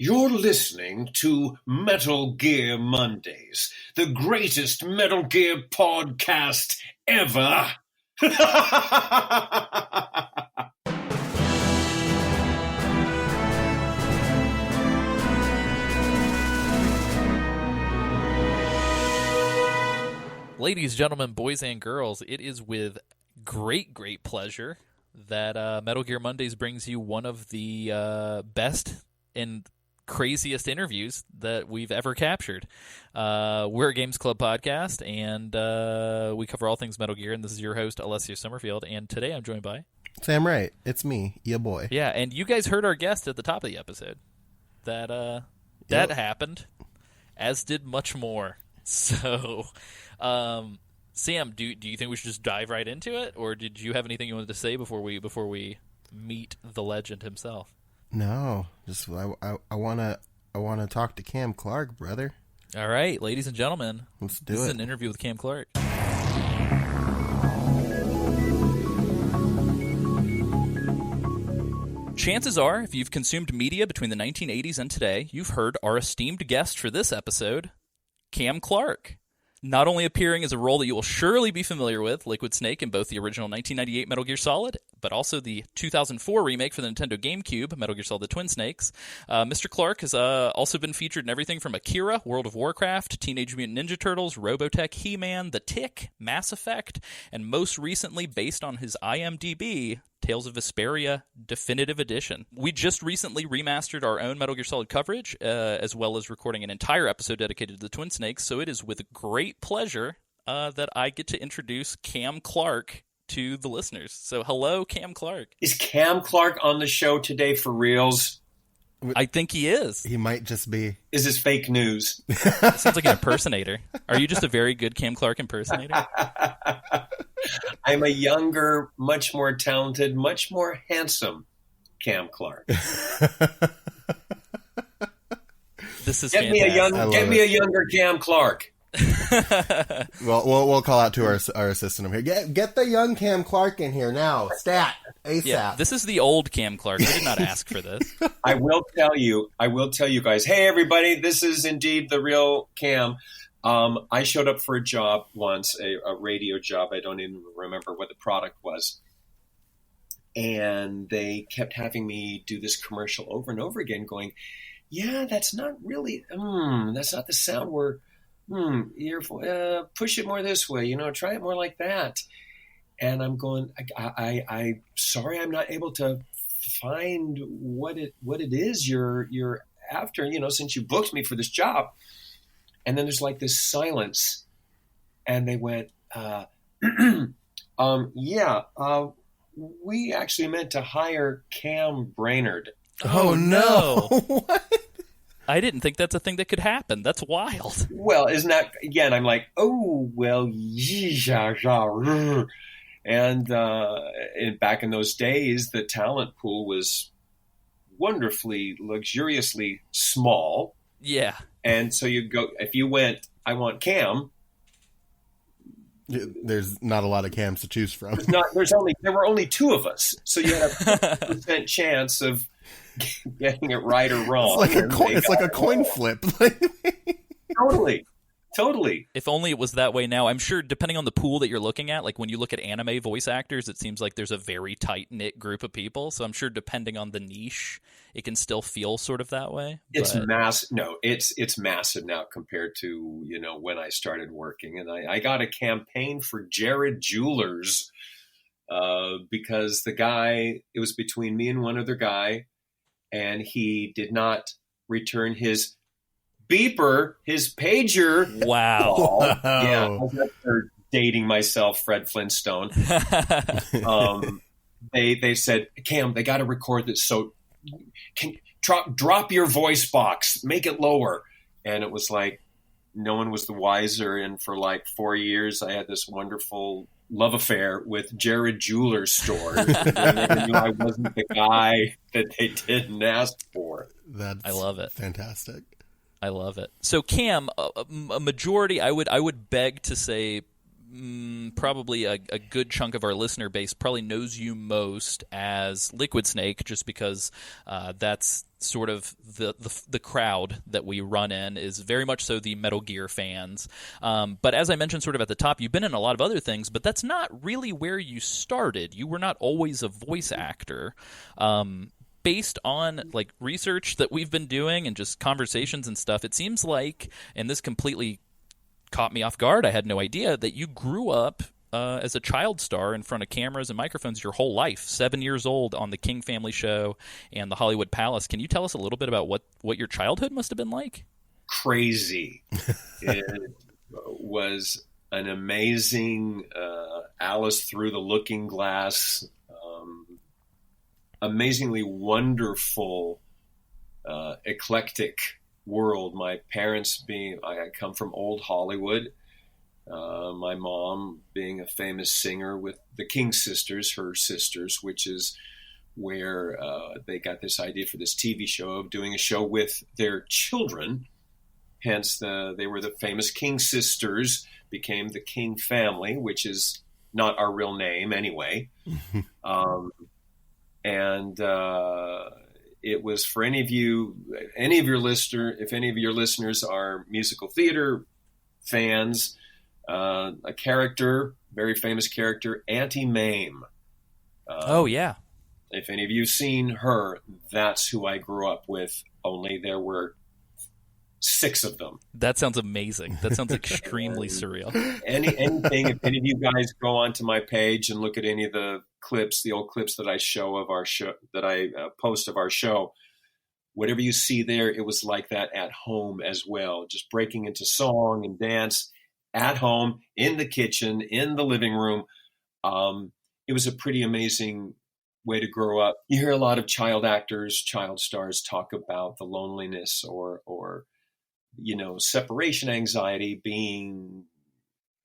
You're listening to Metal Gear Mondays, the greatest Metal Gear podcast ever. Ladies, gentlemen, boys, and girls, it is with great pleasure that Metal Gear Mondays brings you one of the best and craziest interviews that we've ever captured. We're a Games Club podcast, and we cover all things Metal Gear, and this is your host, Alessio Summerfield, and today I'm joined by... Sam Wright. It's me, ya boy. Yeah, and you guys heard our guest at the top of the episode. That happened, as did much more. So... Sam, do you think we should just dive right into it, or did you have anything you wanted to say before we meet the legend himself? No, just I wanna talk to Cam Clarke, brother. All right, ladies and gentlemen, let's do it. This is an interview with Cam Clarke. Chances are, if you've consumed media between the 1980s and today, you've heard our esteemed guest for this episode, Cam Clarke. Not only appearing as a role that you will surely be familiar with, Liquid Snake in both the original 1998 Metal Gear Solid, but also the 2004 remake for the Nintendo GameCube, Metal Gear Solid The Twin Snakes. Mr. Clarke has also been featured in everything from Akira, World of Warcraft, Teenage Mutant Ninja Turtles, Robotech, He-Man, The Tick, Mass Effect, and most recently, based on his IMDb, Tales of Vesperia Definitive Edition. We just recently remastered our own Metal Gear Solid coverage, as well as recording an entire episode dedicated to the Twin Snakes, so it is with great pleasure that I get to introduce Cam Clarke to the listeners. So hello, Cam Clarke. Is Cam Clarke on the show today for reals? I think he is. He might just be. Is this fake news? Sounds like an impersonator. Are you just a very good Cam Clarke impersonator? I'm a younger, much more talented, much more handsome Cam Clarke. This is get fantastic. Get me a younger Cam Clarke. Well, we'll call out to our assistant over here. Get the young Cam Clarke in here now. Stat. ASAP. Yeah, this is the old Cam Clarke. I did not ask for this. I will tell you guys, hey everybody, this is indeed the real Cam. I showed up for a job once, a radio job. I don't even remember what the product was. And they kept having me do this commercial over and over again going, yeah, that's not really, that's not the sound we're, push it more this way, try it more like that. And I'm going, I sorry, I'm not able to find what it is you're after, since you booked me for this job. And then there's like this silence, and they went, we actually meant to hire Cam Brainerd. Oh no. What? I didn't think that's a thing that could happen. That's wild. Well, isn't that, again, I'm like, oh, well, and back in those days, the talent pool was wonderfully, luxuriously small. Yeah. And so you go, if you went, I want Cam. There's not a lot of Cams to choose from. There were only two of us. So you had a 50% chance of getting it right or wrong. It's like a coin flip. Totally. If only it was that way now. I'm sure, depending on the pool that you're looking at, like when you look at anime voice actors, it seems like there's a very tight-knit group of people. So I'm sure depending on the niche, it can still feel sort of that way. It's massive. No, it's massive now compared to, when I started working. And I got a campaign for Jared Jewelers because the guy, it was between me and one other guy, and he did not return his beeper, his pager. Wow. Yeah, after dating myself, Fred Flintstone. They said, Cam, they got to record this, so drop your voice box, make it lower. And it was like, no one was the wiser. And for like 4 years, I had this wonderful love affair with Jared Jewelers store. I never knew I wasn't the guy that they didn't ask for. I love it. Fantastic. I love it. So Cam, a majority, I would beg to say probably a good chunk of our listener base probably knows you most as Liquid Snake, just because that's sort of the crowd that we run in is very much so the Metal Gear fans. But as I mentioned sort of at the top, you've been in a lot of other things, but that's not really where you started. You were not always a voice actor. Based on like research that we've been doing and just conversations and stuff, it seems like, and this completely caught me off guard, I had no idea, that you grew up as a child star in front of cameras and microphones your whole life, 7 years old on the King Family Show and the Hollywood Palace. Can you tell us a little bit about what your childhood must have been like? Crazy. It was an amazing Alice through the looking glass, amazingly wonderful, eclectic world. My parents I come from old Hollywood. My mom being a famous singer with the King sisters, her sisters, which is where they got this idea for this TV show of doing a show with their children. Hence, they were the famous King sisters, became the King family, which is not our real name anyway. And it was for any of your listeners are musical theater fans, a character, very famous character, Auntie Mame. Oh, yeah. If any of you have seen her, that's who I grew up with, only there were 6 of them. That sounds amazing. That sounds extremely surreal. Anything, if any of you guys go onto my page and look at any of the clips, the old clips that I show of our show, that I post of our show, whatever you see there, it was like that at home as well. Just breaking into song and dance at home, in the kitchen, in the living room. It was a pretty amazing way to grow up. You hear a lot of child actors, child stars talk about the loneliness or separation anxiety, being,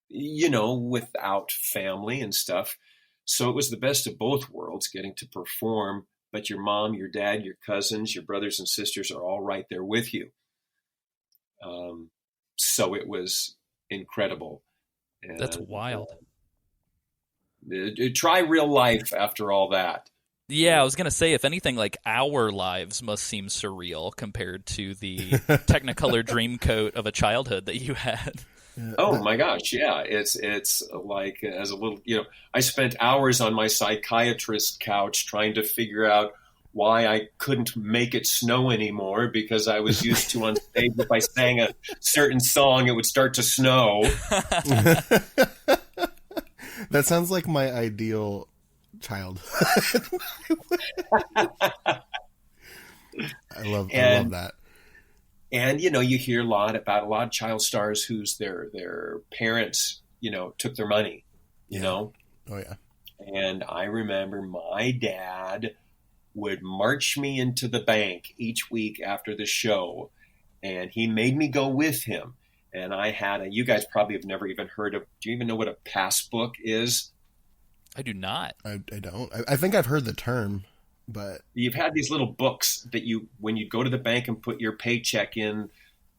without family and stuff. So it was the best of both worlds, getting to perform, but your mom, your dad, your cousins, your brothers and sisters are all right there with you. So it was incredible. And, that's wild. Try real life after all that. Yeah, I was going to say, if anything, like our lives must seem surreal compared to the Technicolor Dreamcoat of a childhood that you had. Oh my gosh, yeah. It's like, as a little, I spent hours on my psychiatrist couch trying to figure out why I couldn't make it snow anymore, because I was used to on stage, if I sang a certain song, it would start to snow. That sounds like my ideal child. I love that. And you hear a lot of child stars whose their parents took their money. Oh yeah. And I remember my dad would march me into the bank each week after the show, and he made me go with him. And I had you guys probably have never even heard of. Do you even know what a passbook is? I do not. I don't. I think I've heard the term, but you've had these little books that when you go to the bank and put your paycheck in,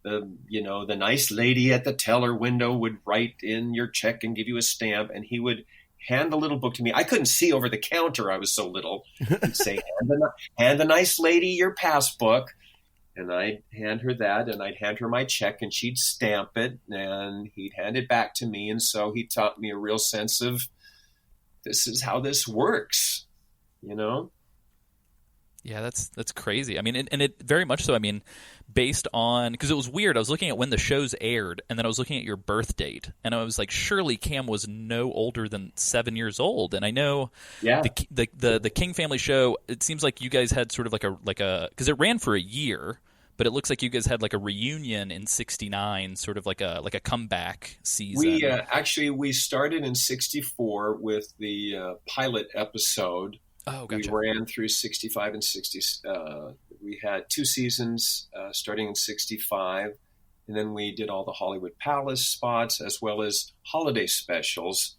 the nice lady at the teller window would write in your check and give you a stamp, and he would hand the little book to me. I couldn't see over the counter. I was so little. He'd say, hand the nice lady your passbook. And I'd hand her that, and I'd hand her my check, and she'd stamp it, and he'd hand it back to me. And so he taught me a real sense of, this is how this works, Yeah, that's crazy. I mean, and it very much so. I mean, based on, because it was weird. I was looking at when the shows aired, and then I was looking at your birth date, and I was like, surely Cam was no older than 7 years old. And I know, the King Family Show. It seems like you guys had sort of like a because it ran for a year, but it looks like you guys had like a reunion in '69, sort of like a comeback season. We started in '64 with the pilot episode. Oh, gotcha. We ran through 65 and 60. We had 2 seasons starting in 65, and then we did all the Hollywood Palace spots as well as holiday specials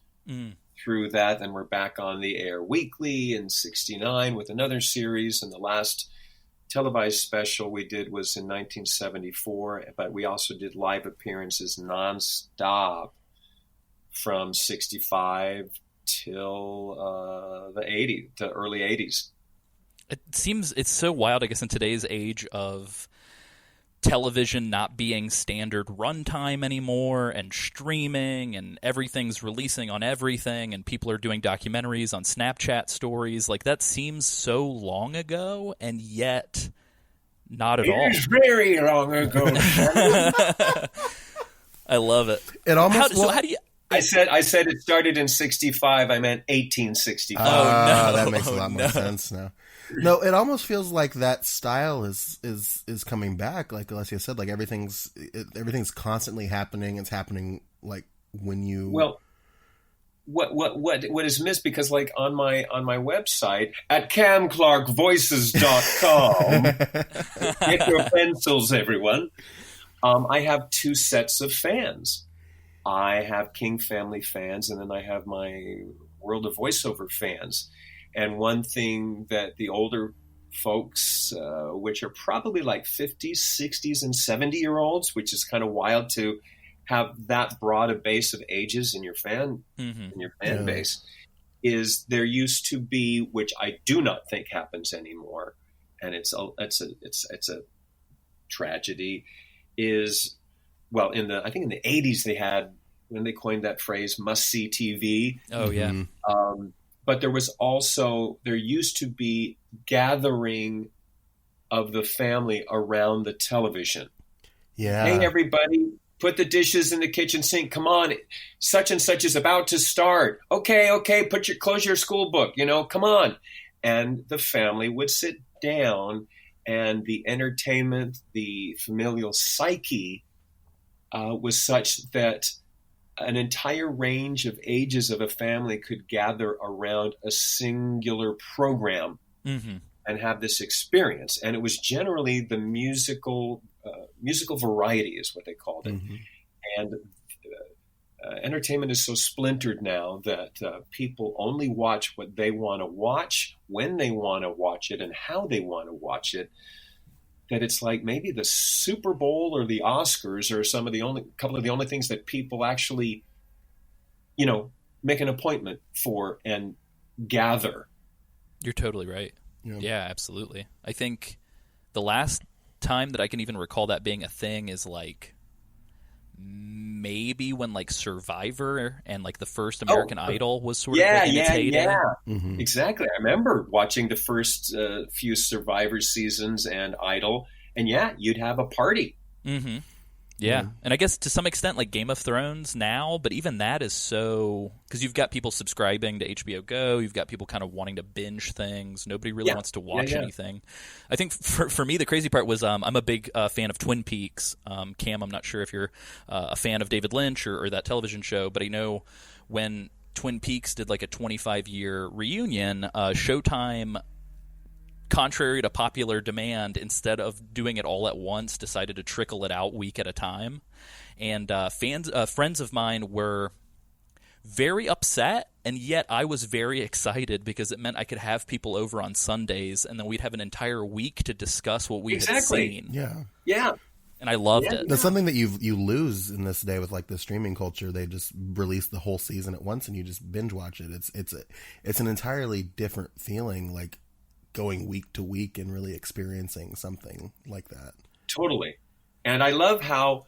through that. Then we're back on the air weekly in 69 with another series, and the last televised special we did was in 1974, but we also did live appearances nonstop from 65 till the early 80s. It seems it's so wild, I guess, in today's age of television not being standard runtime anymore, and streaming, and everything's releasing on everything, and people are doing documentaries on Snapchat stories. Like, that seems so long ago, and yet not at all. It is very long ago. I love it. It almost. How do you? I said it started in 65. I meant 1865. Oh, no. That makes a lot more sense now. No, it almost feels like that style is coming back. Like Alessia said, like everything's constantly happening. It's happening like when you. Well, what is missed, because like on my website at camclarkevoices.com, get your pencils, everyone. I have two sets of fans. I have King Family fans, and then I have my World of Voiceover fans. And one thing that the older folks, which are probably like 50s, 60s, and 70-year-olds, which is kind of wild to have that broad a base of ages in your fan base, is there used to be, which I do not think happens anymore, and it's a tragedy. Is in the 80s they had, when they coined that phrase, must see TV. Oh yeah. But there used to be gathering of the family around the television. Yeah. Hey, everybody, put the dishes in the kitchen sink. Come on, such and such is about to start. Okay, close your school book. Come on. And the family would sit down, and the entertainment, the familial psyche was such that an entire range of ages of a family could gather around a singular program and have this experience. And it was generally the musical variety is what they called it. Mm-hmm. And entertainment is so splintered now that people only watch what they want to watch, when they want to watch it, and how they want to watch it. That it's like maybe the Super Bowl or the Oscars are couple of the only things that people actually, make an appointment for and gather. You're totally right. Yeah, absolutely. I think the last time that I can even recall that being a thing is like maybe when like Survivor and like the first American Idol was sort of like imitating. Yeah. Mm-hmm. Exactly. I remember watching the first few Survivor seasons and Idol, and you'd have a party. Mm-hmm. Yeah. And I guess to some extent like Game of Thrones now, but even that is so, because you've got people subscribing to HBO Go, you've got people kind of wanting to binge things. Nobody really wants to watch anything. I think for me the crazy part was I'm a big fan of Twin Peaks. Cam, I'm not sure if you're a fan of David Lynch or that television show, but I know when Twin Peaks did like a 25-year reunion, Showtime, contrary to popular demand, instead of doing it all at once, decided to trickle it out week at a time. And friends of mine were very upset, and yet I was very excited because it meant I could have people over on Sundays, and then we'd have an entire week to discuss what we had seen. Yeah. And I loved it. That's something that you lose in this day with like the streaming culture. They just release the whole season at once, and you just binge watch it. It's an entirely different feeling, like going week to week and really experiencing something like that. Totally. And I love how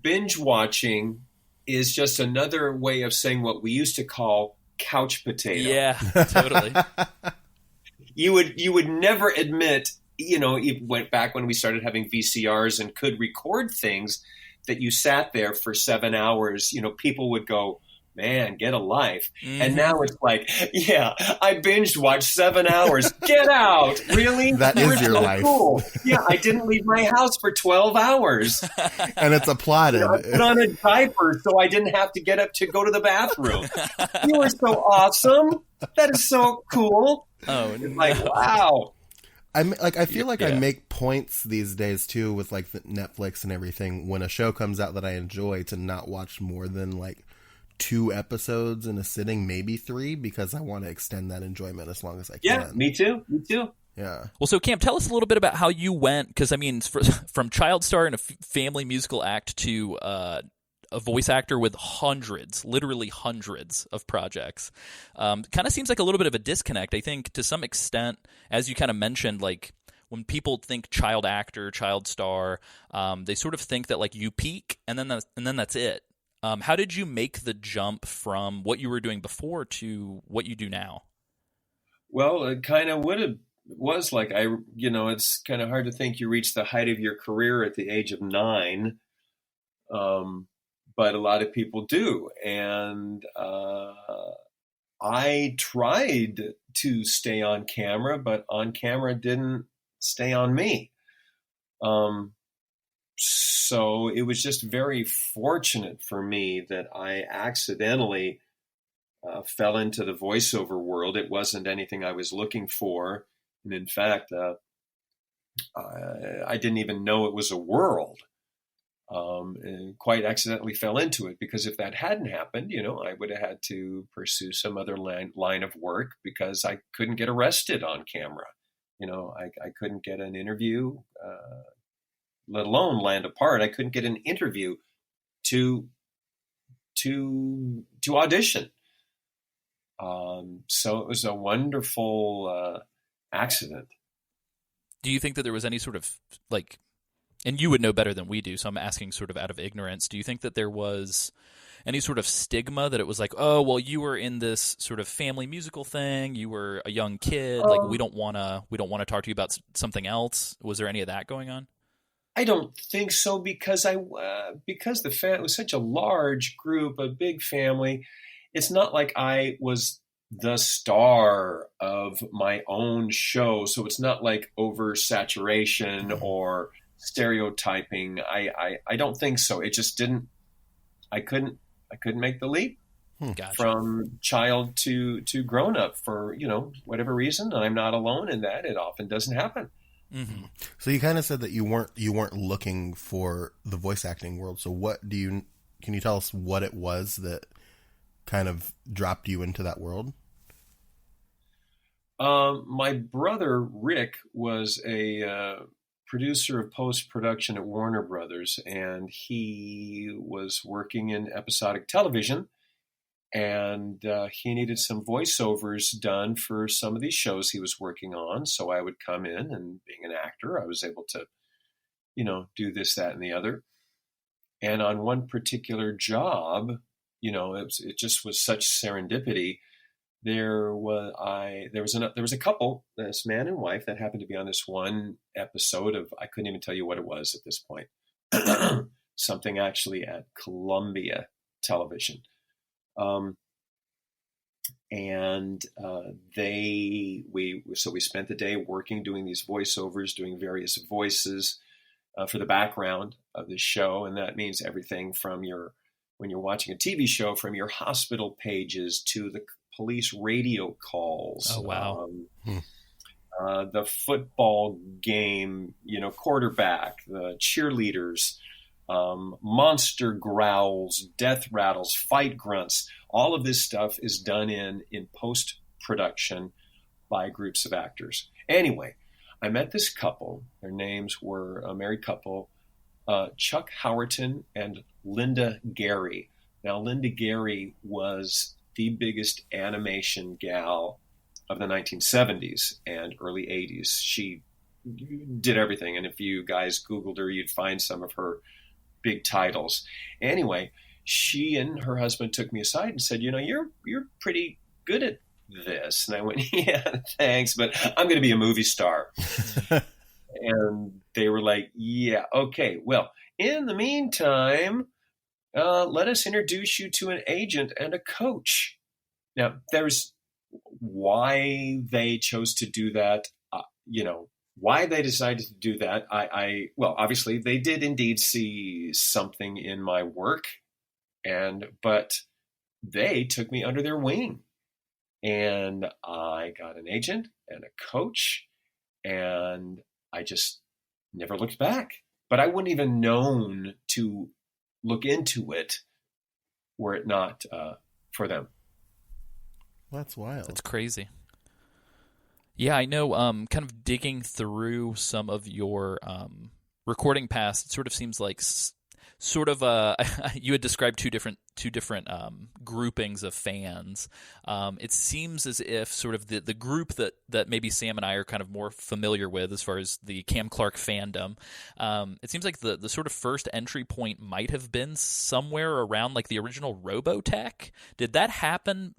binge watching is just another way of saying what we used to call couch potato. Yeah, totally. You would never admit, it went back when we started having VCRs and could record things, that you sat there for 7 hours. People would go, man, get a life. Mm-hmm. And now it's like, I binged watched 7 hours. Get out. Really? That is your life. Cool. Yeah, I didn't leave my house for 12 hours. And it's applauded. I put on a diaper so I didn't have to get up to go to the bathroom. You were so awesome. That is so cool. Oh, it's like, wow. I feel like I make points these days too with like the Netflix and everything, when a show comes out that I enjoy, to not watch more than like 2 episodes in a sitting, maybe 3, because I want to extend that enjoyment as long as I can. Yeah, me too. Yeah. Well, so Cam, tell us a little bit about how you went, because I mean, from child star in a family musical act to a voice actor with literally hundreds of projects. Kind of seems like a little bit of a disconnect. I think to some extent, as you kind of mentioned, like when people think child actor, child star, they sort of think that like you peak and then that's it. How did you make the jump from what you were doing before to what you do now? Well, it kind of was like it's kind of hard to think you reach the height of your career at the age of 9, but a lot of people do, and I tried to stay on camera, but on camera didn't stay on me. So it was just very fortunate for me that I accidentally fell into the voiceover world. It wasn't anything I was looking for. And in fact, I didn't even know it was a world, and quite accidentally fell into it, because if that hadn't happened, I would have had to pursue some other line of work, because I couldn't get arrested on camera. I couldn't get an interview, let alone land a part. I couldn't get an interview to audition. So it was a wonderful accident. Do you think that there was any sort of like, and you would know better than we do, so I'm asking sort of out of ignorance, do you think that there was any sort of stigma that it was like, oh, well, you were in this sort of family musical thing, you were a young kid, like we don't want to talk to you about something else? Was there any of that going on? I don't think so, because it was such a large group, a big family. It's not like I was the star of my own show, so it's not like oversaturation or stereotyping. I don't think so. It just didn't. I couldn't make the leap Gotcha. From child to grown up for whatever reason. And I'm not alone in that. It often doesn't happen. Mm-hmm. So you kind of said that you weren't looking for the voice acting world. So can you tell us what it was that kind of dropped you into that world? My brother Rick was a producer of post-production at Warner Brothers, and he was working in episodic television, and he needed some voiceovers done for some of these shows he was working on. So I would come in, and being an actor, I was able to, do this, that, and the other. And on one particular job, it just was such serendipity. There was a couple, this man and wife, that happened to be on this one episode of, I couldn't even tell you what it was at this point, something actually at Columbia Television. So we spent the day working, doing these voiceovers, doing various voices for the background of the show. And that means everything from when you're watching a TV show, from your hospital pages to the police radio calls. Oh, wow. The football game, quarterback, the cheerleaders, monster growls, death rattles, fight grunts. All of this stuff is done in post-production by groups of actors. Anyway, I met this couple. Their names were a married couple, Chuck Howerton and Linda Gary. Now, Linda Gary was the biggest animation gal of the 1970s and early 80s. She did everything. And if you guys Googled her, you'd find some of her big titles. Anyway, she and her husband took me aside and said, you're pretty good at this. And I went, yeah, thanks, but I'm going to be a movie star. And they were like, yeah, okay. Well, in the meantime, let us introduce you to an agent and a coach. Now, there's why they chose to do that, why they decided to do that. Well, obviously they did indeed see something in my work, but they took me under their wing, and I got an agent and a coach, and I just never looked back. But I wouldn't even known to look into it were it not for them. That's wild. That's crazy. Yeah, I know. Kind of digging through some of your recording past, it sort of seems like sort of you had described two different groupings of fans. It seems as if sort of the group that maybe Sam and I are kind of more familiar with as far as the Cam Clarke fandom. It seems like the sort of first entry point might have been somewhere around like the original Robotech. Did that happen?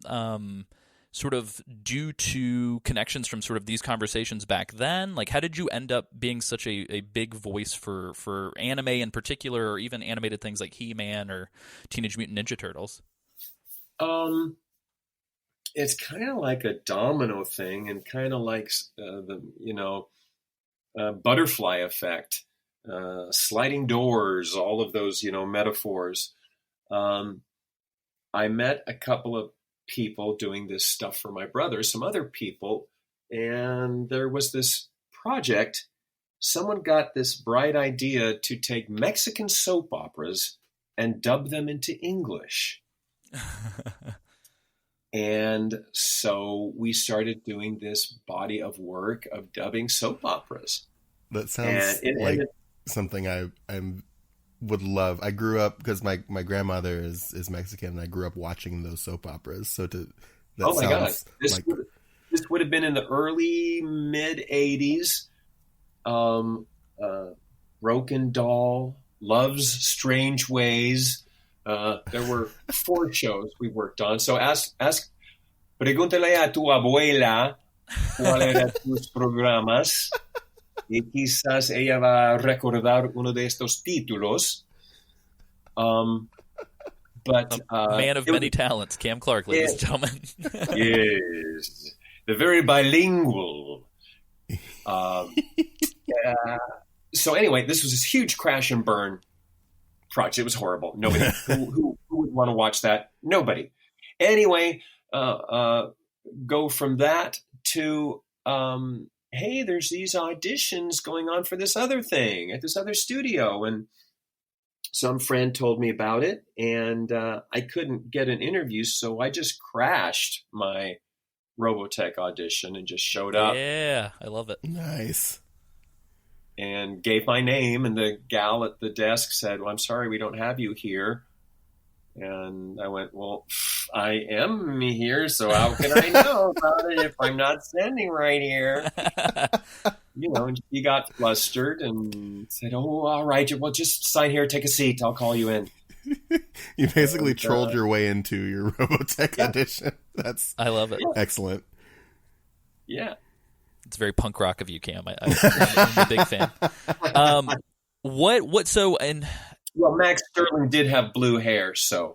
Sort of due to connections from sort of these conversations back then? Like, how did you end up being such a big voice for anime in particular, or even animated things like He-Man or Teenage Mutant Ninja Turtles? It's kind of like a domino thing, and kind of like the butterfly effect, sliding doors, all of those metaphors. I met a couple of people doing this stuff for my brother, some other people, and there was this project. Someone got this bright idea to take Mexican soap operas and dub them into English. And so we started doing this body of work of dubbing soap operas. That sounds like something I would love. I grew up because my grandmother is Mexican, and I grew up watching those soap operas. So oh my God, this would have been in the early mid '80s. Broken Doll, Love's Strange Ways. There were 4 shows we worked on. So pregúntale a tu abuela cuál eran tus programas. Y quizás ella va a recordar uno de estos títulos. But man of many talents, Cam Clarke, ladies and gentlemen. Yes, the very bilingual. So anyway, this was this huge crash and burn project. It was horrible. Nobody who would want to watch that. Nobody. Anyway, go from that to. Hey, there's these auditions going on for this other thing at this other studio. And some friend told me about it, and I couldn't get an interview, so I just crashed my Robotech audition and just showed up. Yeah, I love it. Nice. And gave my name, and the gal at the desk said, well, I'm sorry, we don't have you here. And I went, well, I am here, so how can I know about it if I'm not standing right here? And she got flustered and said, oh, all right, well, just sign here, take a seat, I'll call you in. You basically trolled your way into your Robotech audition. I love it. Excellent. Yeah. It's very punk rock of you, Cam. I'm a big fan. Well, Max Sterling did have blue hair, so.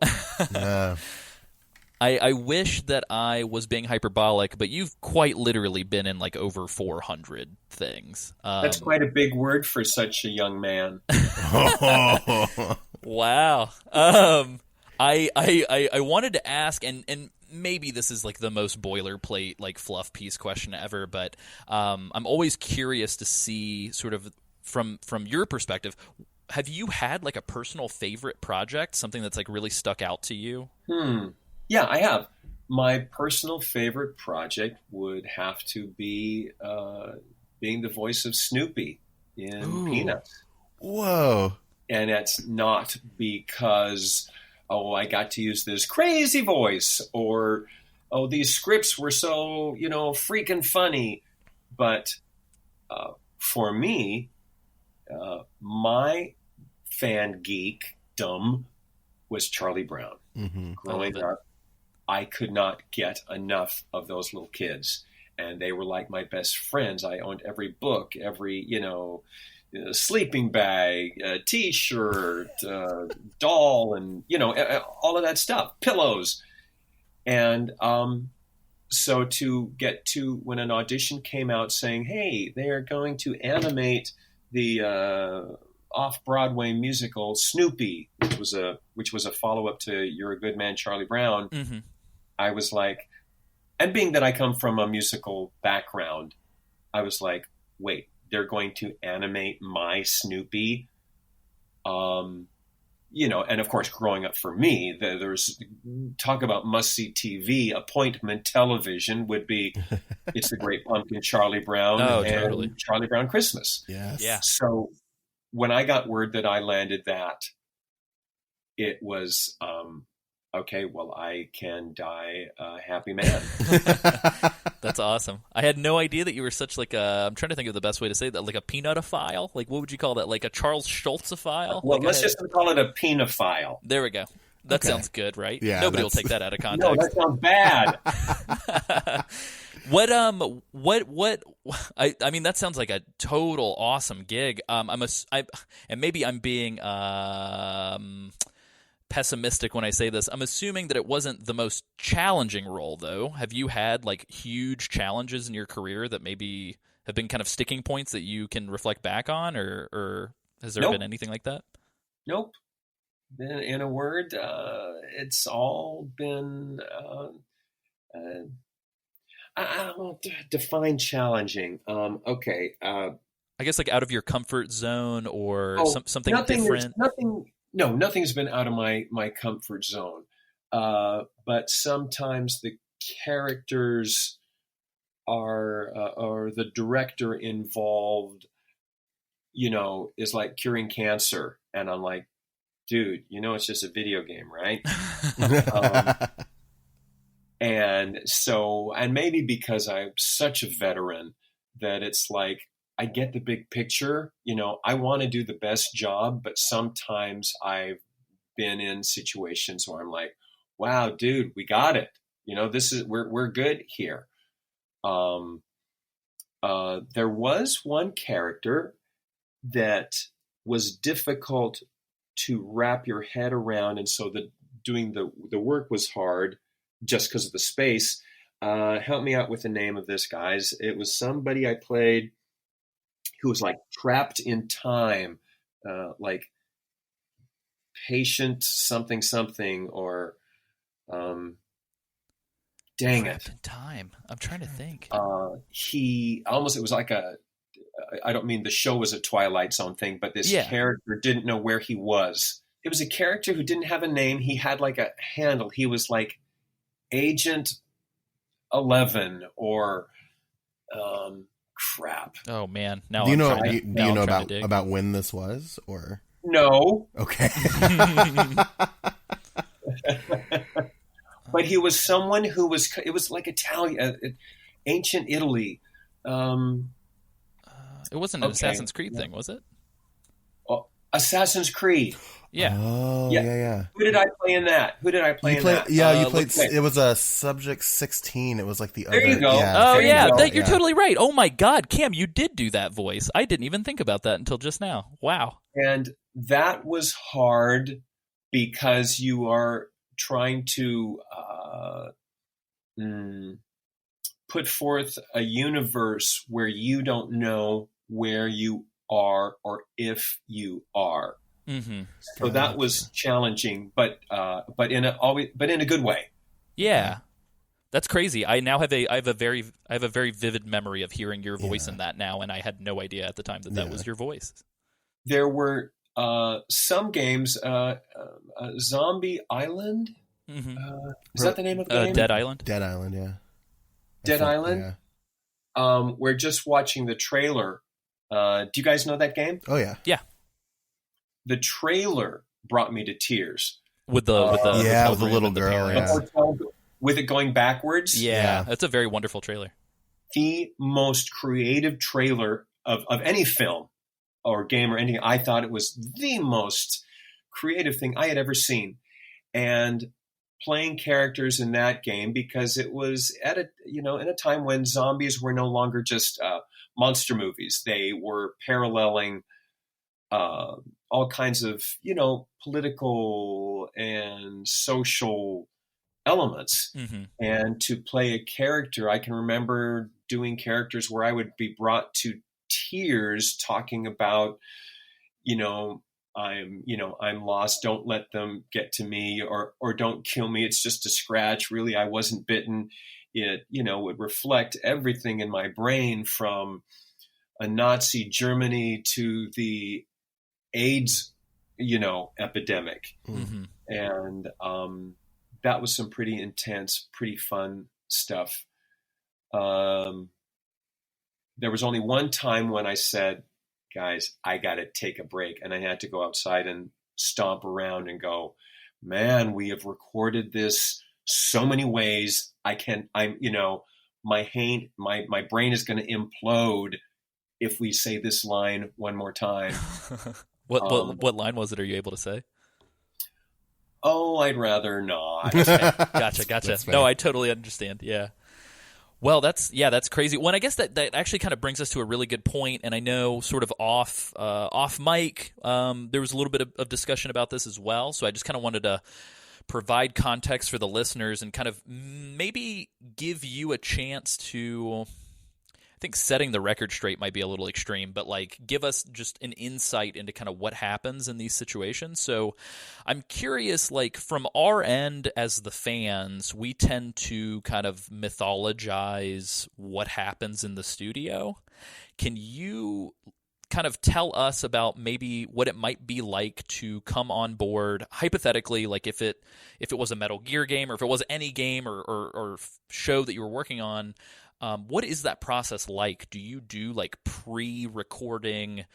I wish that I was being hyperbolic, but you've quite literally been in like over 400 things. That's quite a big word for such a young man. Wow. I wanted to ask, and maybe this is like the most boilerplate, like fluff piece question ever, but I'm always curious to see sort of from your perspective. Have you had like a personal favorite project, something that's like really stuck out to you? Yeah, I have. My personal favorite project would have to be being the voice of Snoopy in Peanuts. Whoa. And it's not because, I got to use this crazy voice, or, these scripts were so, freaking funny. But for me, my fan geekdom was Charlie Brown. Mm-hmm. Growing up, I could not get enough of those little kids, and they were like my best friends. I owned every book, every sleeping bag, T-shirt, doll, and all of that stuff, pillows. And so to get to when an audition came out saying, "Hey, they are going to animate the off-Broadway musical Snoopy," which was a follow-up to You're a Good Man, Charlie Brown. Mm-hmm. I was like, and being that I come from a musical background, I was like, wait, they're going to animate my Snoopy? And of course, growing up for me, there's talk about must-see TV. Appointment television would be It's the Great Pumpkin, Charlie Brown, and totally. Charlie Brown Christmas. Yes. Yeah. So when I got word that I landed that, it was, okay, well, I can die a happy man. That's awesome. I had no idea that you were such like a, I'm trying to think of the best way to say that, like a peanutophile? Like, what would you call that? Like a Charles Schultzophile? Well, Like let's just call it a peenophile. There we go. That Okay. sounds good, right? Yeah, Nobody will take that out of No, context. that sounds bad. I mean, that sounds like a total awesome gig. And maybe I'm being pessimistic when I say this. I'm assuming that it wasn't the most challenging role, though. Have you had like huge challenges in your career that maybe have been kind of sticking points that you can reflect back on, or has there been anything like that? Nope. In a word, it's all been. I won't define challenging. Okay. I guess like out of your comfort zone or something different. Nothing's been out of my comfort zone. But sometimes the characters are, or the director involved, is like curing cancer. And I'm like, dude, it's just a video game, right? And maybe because I'm such a veteran that it's like, I get the big picture. I want to do the best job, but sometimes I've been in situations where I'm like, wow, dude, we got it. We're good here. There was one character that was difficult to wrap your head around, and so doing the work was hard just because of the space. Help me out with the name of this, guys. It was somebody I played who was like trapped in time, like patient something, or dang trapped it. in time. I'm trying to think. It was like I don't mean the show was a Twilight Zone thing, but this character didn't know where he was. It was a character who didn't have a name. He had like a handle. He was like Agent 11 or crap. Oh man! Now do you know? Do you know about when this was, or no? Okay. But he was someone who was. It was like Italian, ancient Italy. It wasn't an Assassin's Creed thing, was it? Assassin's Creed. Yeah. Oh, yeah. Who did I play in that? Yeah, you played. It was a Subject 16. It was like the other. There you go. Yeah, you're totally right. Oh my God, Cam, you did do that voice. I didn't even think about that until just now. Wow. And that was hard because you are trying to put forth a universe where you don't know where you are or if you are. Mm-hmm. So that was challenging, but in a good way. Yeah, that's crazy. I now have a very vivid memory of hearing your voice in that now, and I had no idea at the time that was your voice. There were some games, Zombie Island. Mm-hmm. Is that the name of the game? Dead Island. Dead Island, yeah. Dead Island. Yeah. We're just watching the trailer. Do you guys know that game? Oh yeah. Yeah. The trailer brought me to tears. With the little girl, with it going backwards. Yeah, that's a very wonderful trailer. The most creative trailer of any film or game or anything. I thought it was the most creative thing I had ever seen. And playing characters in that game, because it was at in a time when zombies were no longer just monster movies. They were paralleling all kinds of, political and social elements. Mm-hmm. And to play a character, I can remember doing characters where I would be brought to tears talking about, I'm lost. Don't let them get to me, or don't kill me. It's just a scratch. Really, I wasn't bitten. It, would reflect everything in my brain from a Nazi Germany to the AIDS, epidemic. Mm-hmm. And that was some pretty intense, pretty fun stuff. There was only one time when I said, guys, I got to take a break. And I had to go outside and stomp around and go, man, we have recorded this so many ways. My brain is going to implode if we say this line one more time. What line was it? Are you able to say? Oh, I'd rather not. Okay. Gotcha. No, I totally understand. Yeah. Well, that's crazy. Well, I guess that actually kind of brings us to a really good point. And I know sort of off mic, there was a little bit of discussion about this as well. So I just kind of wanted to provide context for the listeners and kind of maybe give you a chance to, I think setting the record straight might be a little extreme, but like give us just an insight into kind of what happens in these situations. So I'm curious, like from our end as the fans, we tend to kind of mythologize what happens in the studio. Can you kind of tell us about maybe what it might be like to come on board, hypothetically, like if it was a Metal Gear game or if it was any game or show that you were working on? What is that process like? Do you do like pre-recording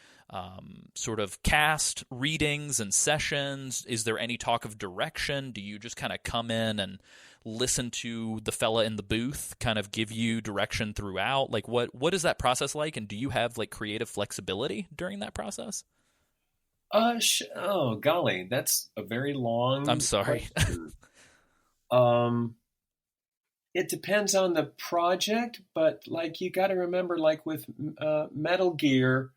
sort of cast readings and sessions? Is there any talk of direction? Do you just kind of come in and listen to the fella in the booth kind of give you direction throughout? Like what is that process like? And do you have like creative flexibility during that process? Oh golly, that's a very long. I'm sorry. It depends on the project, but like you got to remember, like with Metal Gear,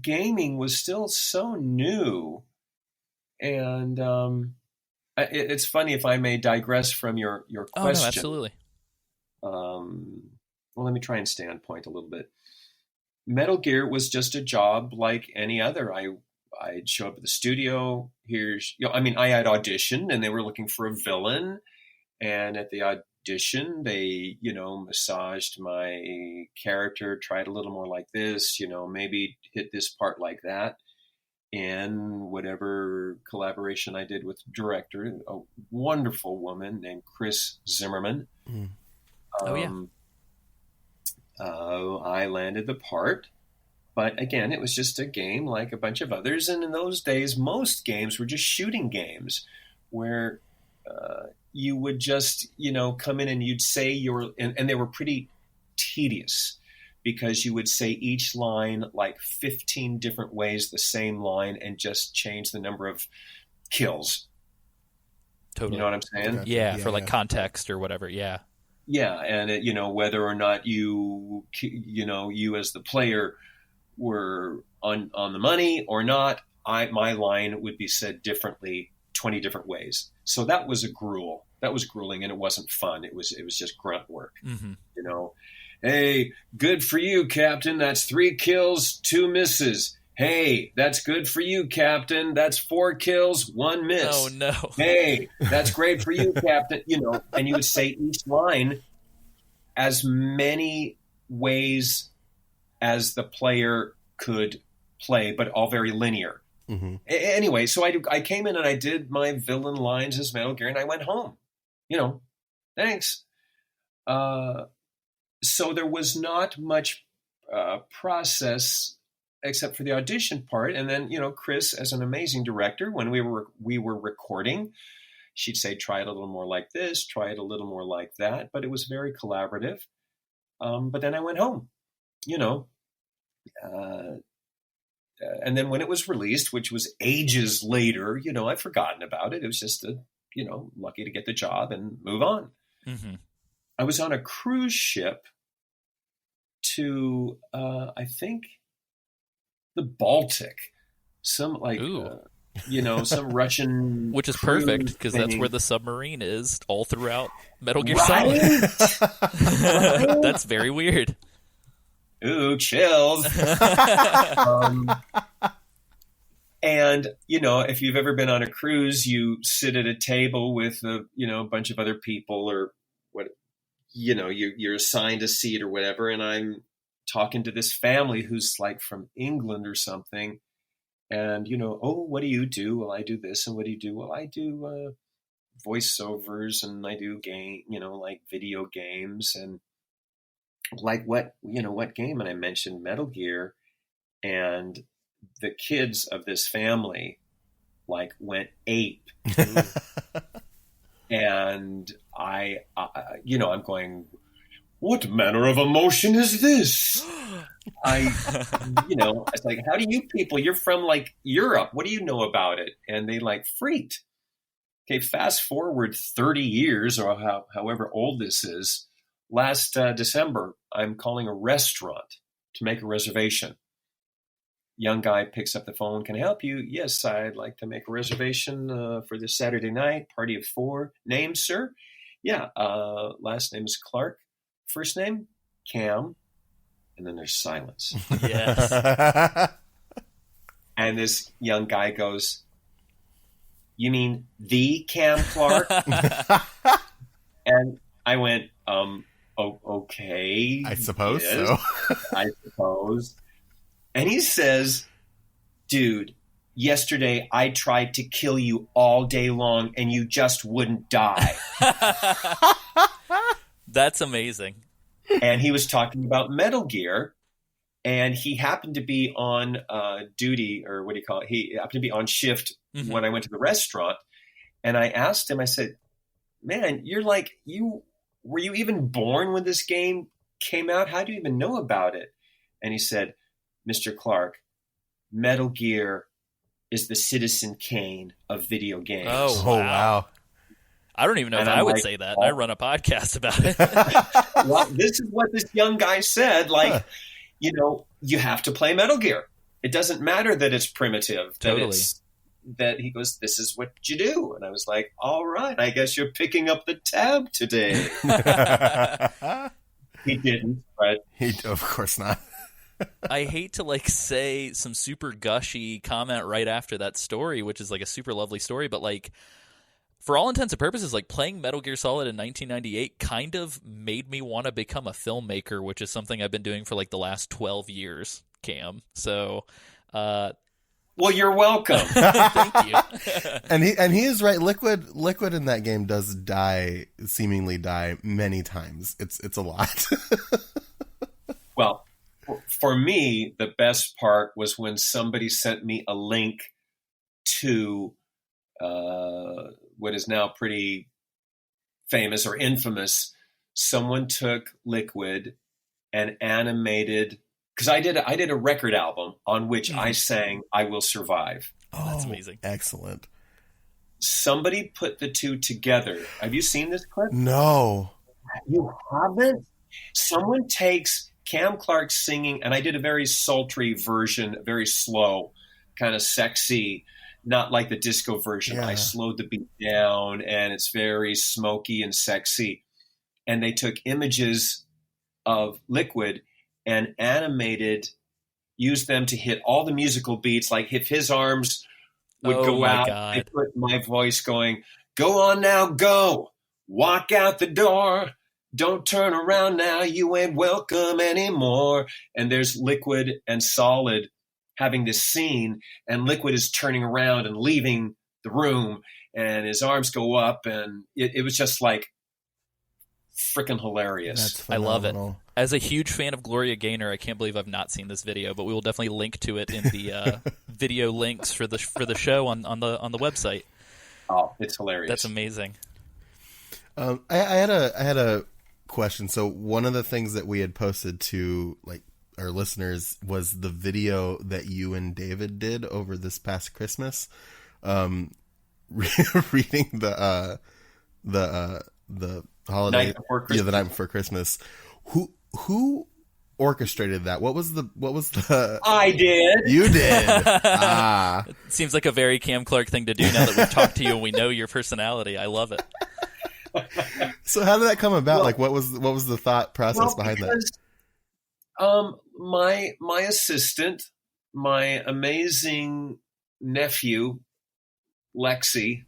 gaming was still so new, and it's funny if I may digress from your question. Oh, no, absolutely. Well, let me try and standpoint a little bit. Metal Gear was just a job like any other. I'd show up at the studio. I had auditioned, and they were looking for a villain. And at the audition, they, massaged my character, tried a little more like this, maybe hit this part like that. And whatever collaboration I did with the director, a wonderful woman named Chris Zimmerman. Mm. I landed the part. But again, it was just a game like a bunch of others. And in those days, most games were just shooting games where you would just, come in and you'd say and they were pretty tedious because you would say each line like 15 different ways, the same line, and just change the number of kills. Totally. You know what I'm saying? Yeah, for like context or whatever. Yeah. Yeah. And whether or not you as the player were on the money or not, my line would be said differently 20 different ways. So that was a gruel. That was grueling, and it wasn't fun. It was just grunt work. Mm-hmm. Hey, good for you, Captain. That's 3 kills, 2 misses. Hey, that's good for you, Captain. That's 4 kills, 1 miss. Oh no. Hey, that's great for you, Captain. And you would say each line as many ways as the player could play, but all very linear. Mm-hmm. Anyway, so I came in and I did my villain lines as Metal Gear, and I went home. Thanks. So there was not much process except for the audition part. And then, Chris, as an amazing director, when we were recording, she'd say, try it a little more like this, try it a little more like that. But it was very collaborative. But then I went home, and then when it was released, which was ages later, I'd forgotten about it. It was just lucky to get the job and move on. Mm-hmm. I was on a cruise ship to, I think, the Baltic. Some some Russian, which is perfect because that's where the submarine is all throughout Metal Gear Solid. Right? That's very weird. Ooh, chills. And, if you've ever been on a cruise, you sit at a table with a bunch of other people or what, you're assigned a seat or whatever. And I'm talking to this family who's like from England or something. And, oh, what do you do? Well, I do this. And what do you do? Well, I do voiceovers and I do like video games and like what game? And I mentioned Metal Gear, and the kids of this family like went ape. And I'm going, what manner of emotion is this? It's like, how do you people, you're from like Europe, what do you know about it? And they like freaked. Okay, fast forward 30 years or however old this is. Last December, I'm calling a restaurant to make a reservation. Young guy picks up the phone. Can I help you? Yes, I'd like to make a reservation for this Saturday night, party of 4. Name, sir? Yeah, last name is Clarke. First name, Cam. And then there's silence. Yes. And this young guy goes, you mean the Cam Clarke? And I went, okay. I suppose yes, so. I suppose. And he says, dude, yesterday I tried to kill you all day long and you just wouldn't die. That's amazing. And he was talking about Metal Gear, and he happened to be on duty, or what do you call it? He happened to be on shift when I went to the restaurant. And I asked him, I said, man, were you even born when this game came out? How do you even know about it? And he said, Mr. Clarke, Metal Gear is the Citizen Kane of video games. Oh, wow. I don't even know if I would say that. I run a podcast about it. Well, this is what this young guy said. Like, you have to play Metal Gear. It doesn't matter that it's primitive. Totally. That he goes, this is what you do. And I was like, all right, I guess you're picking up the tab today. He didn't, but Of course not. I hate to say some super gushy comment right after that story, which is like a super lovely story, but for all intents and purposes, playing Metal Gear Solid in 1998 kind of made me want to become a filmmaker, which is something I've been doing for the last 12 years, Cam. So, well, you're welcome. Thank you. and he is right. Liquid in that game does seemingly die many times. It's a lot. Well, for me, the best part was when somebody sent me a link to what is now pretty famous or infamous. Someone took Liquid and animated, because I did a record album on which I sang "I Will Survive." Oh, that's amazing! Excellent. Somebody put the two together. Have you seen this clip? No, you haven't. Someone takes Cam Clarke singing, and I did a very sultry version, very slow, kind of sexy. Not like the disco version. Yeah. I slowed the beat down, and it's very smoky and sexy. And they took images of Liquid and used them to hit all the musical beats. Like if his arms would go out, they put my voice going, go on now, go. Walk out the door. Don't turn around now. You ain't welcome anymore. And there's Liquid and Solid having this scene, and Liquid is turning around and leaving the room, and his arms go up, and it was just freaking hilarious. I love it. As a huge fan of Gloria Gaynor, I can't believe I've not seen this video, but we will definitely link to it in the video links for the show on the website. Oh, it's hilarious. That's amazing. I had a question. So one of the things that we had posted to our listeners was the video that you and David did over this past Christmas, reading the holiday, the night before Christmas. Who orchestrated that? What was the? I did. You did. It seems like a very Cam Clarke thing to do now that we've talked to you and we know your personality. I love it. So how did that come about? What was the thought process behind that? My assistant, my amazing nephew, Lexi,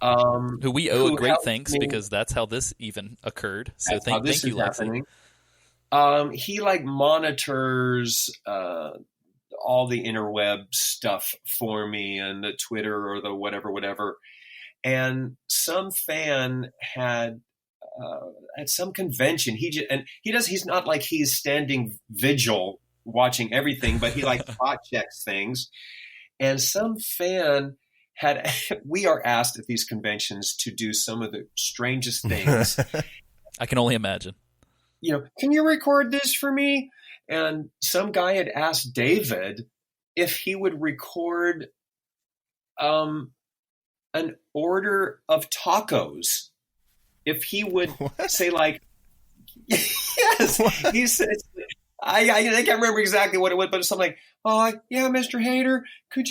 who we owe a great thanks because that's how this even occurred. So thank you, Lexi. He monitors all the interweb stuff for me and the Twitter or the whatever. And some fan had at some convention, he's not like he's standing vigil watching everything, but he like spot checks things. And some fan we are asked at these conventions to do some of the strangest things. I can only imagine. Can you record this for me? And some guy had asked David if he would record an order of tacos. If he would say like, yes, What? he said, I can't remember exactly what it was, but it's something like, yeah, Mr. Hader, could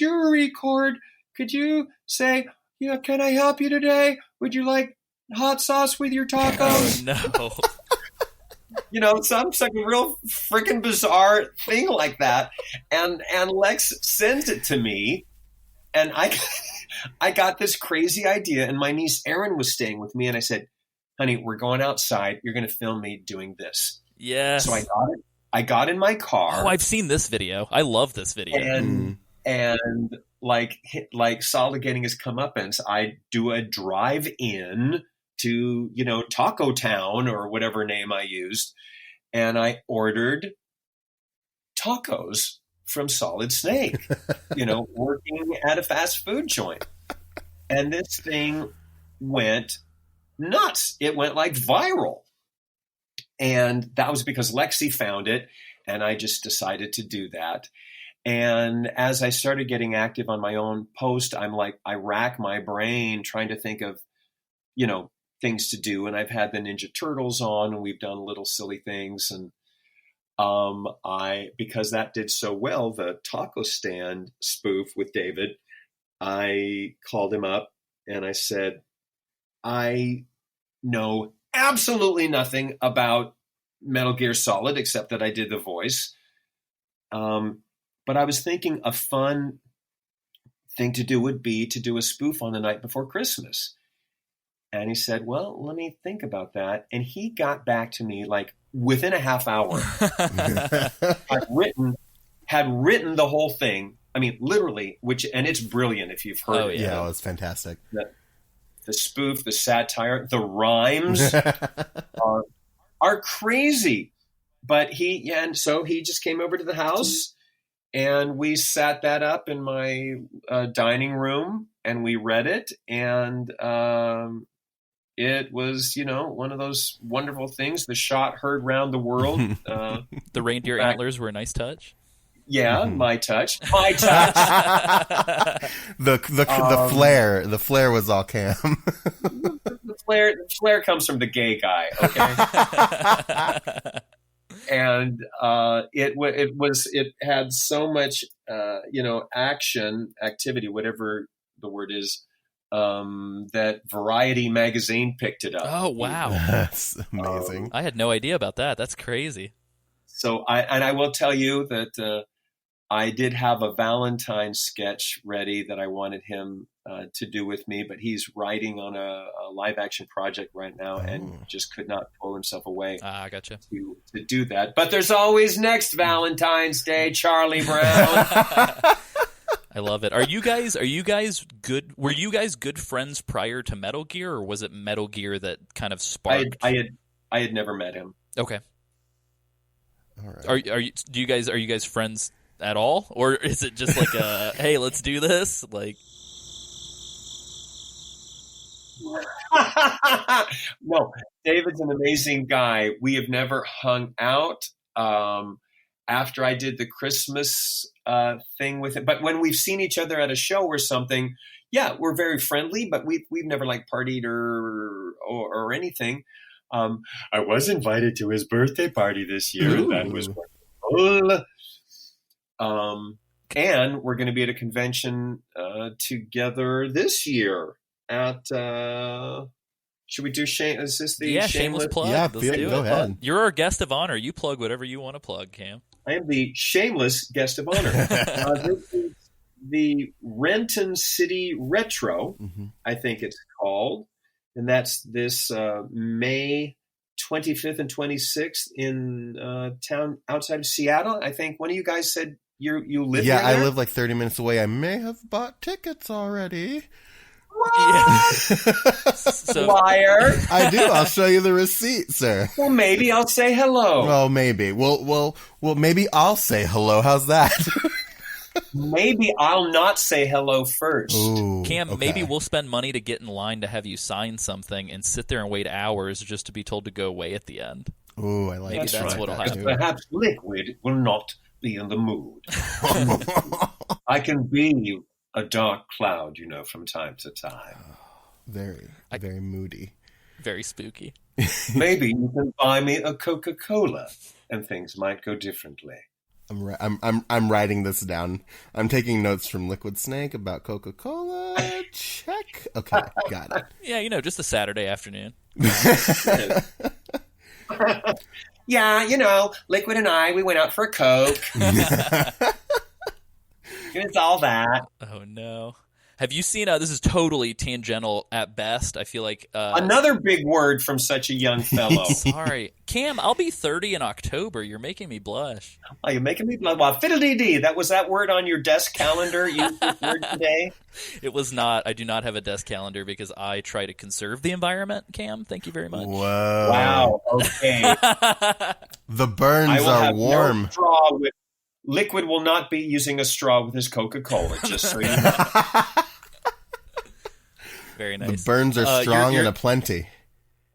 you say, can I help you today? Would you like hot sauce with your tacos? No. Some real freaking bizarre thing like that. And Lex sent it to me, and I got this crazy idea, and my niece Erin was staying with me, and I said, honey, we're going outside. You're going to film me doing this. Yes. So I got it. I got in my car. Oh, I've seen this video. I love this video. And like Solid getting his comeuppance, I do a drive-in to, Taco Town or whatever name I used. And I ordered tacos from Solid Snake, working at a fast food joint. And this thing went nuts. It went like viral. And that was because Lexi found it, and I just decided to do that. And as I started getting active on my own post, I rack my brain trying to think of, things to do. And I've had the Ninja Turtles on, and we've done little silly things. And because that did so well, the taco stand spoof with David, I called him up and I said, I know absolutely nothing about Metal Gear Solid except that I did the voice. But I was thinking a fun thing to do would be to do a spoof on The Night Before Christmas. And he said, well, let me think about that. And he got back to me like within a half hour. had written the whole thing. I mean, literally, and it's brilliant if you've heard it. Yeah, it was fantastic. The spoof, the satire, the rhymes are crazy. But so he just came over to the house, and we sat that up in my dining room, and we read it, and it was, one of those wonderful things. The shot heard round the world. The reindeer antlers were a nice touch. Yeah, my touch. The flare was all Cam. The flare comes from the gay guy. Okay. And it had so much activity, whatever the word is, that Variety magazine picked it up. Oh wow, that's amazing. I had no idea about that. That's crazy. So I will tell you that I did have a Valentine sketch ready that I wanted him to do with me, but he's writing on a live action project right now and just could not pull himself away. I gotcha. To do that. But there's always next Valentine's Day, Charlie Brown. I love it. Are you guys good? Were you guys good friends prior to Metal Gear, or was it Metal Gear that kind of sparked? I had never met him. Okay. All right. Are you guys friends at all, or is it just like a hey, let's do this? Like, no, David's an amazing guy. We have never hung out after I did the Christmas thing with it, but when we've seen each other at a show or something, yeah, we're very friendly. But we've never like partied or anything. I was invited to his birthday party this year. Ooh. That was wonderful. And we're going to be at a convention together this year at. Should we do Is this the shameless plug? Yeah, go ahead. You're our guest of honor. You plug whatever you want to plug, Cam. I am the shameless guest of honor. This is the Renton City Retro, I think it's called, and that's this May 25th and 26th in town outside of Seattle. I think one of you guys said you live. Yeah, near there? I live like 30 minutes away. I may have bought tickets already. What? So, Liar. I do. I'll show you the receipt, sir. Well, maybe I'll say hello. Well, maybe. Well, maybe I'll say hello. How's that? Maybe I'll not say hello first. Ooh, Cam, okay. maybe we'll spend money to get in line to have you sign something and sit there and wait hours just to be told to go away at the end. Ooh, I like Maybe that. that's what'll happen. Perhaps Liquid will not be in the mood. I can be a dark cloud, from time to time. Very, very moody. Very spooky. Maybe you can buy me a Coca-Cola, and things might go differently. I'm writing this down. I'm taking notes from Liquid Snake about Coca-Cola. Check. Okay, got it. Yeah, just a Saturday afternoon. Yeah, Liquid and I, we went out for a Coke. It's all that. Oh, no. Have you seen, this is totally tangential at best. I feel like... another big word from such a young fellow. Sorry. Cam, I'll be 30 in October. You're making me blush. Oh, you're making me blush. Well, fiddle-dee-dee. Was that word on your desk calendar you used this word today? It was not. I do not have a desk calendar because I try to conserve the environment, Cam. Thank you very much. Whoa. Wow. Okay. The burns are warm. No straw with Liquid will not be using a straw with his Coca-Cola, just so you know. Very nice. The burns are strong and aplenty.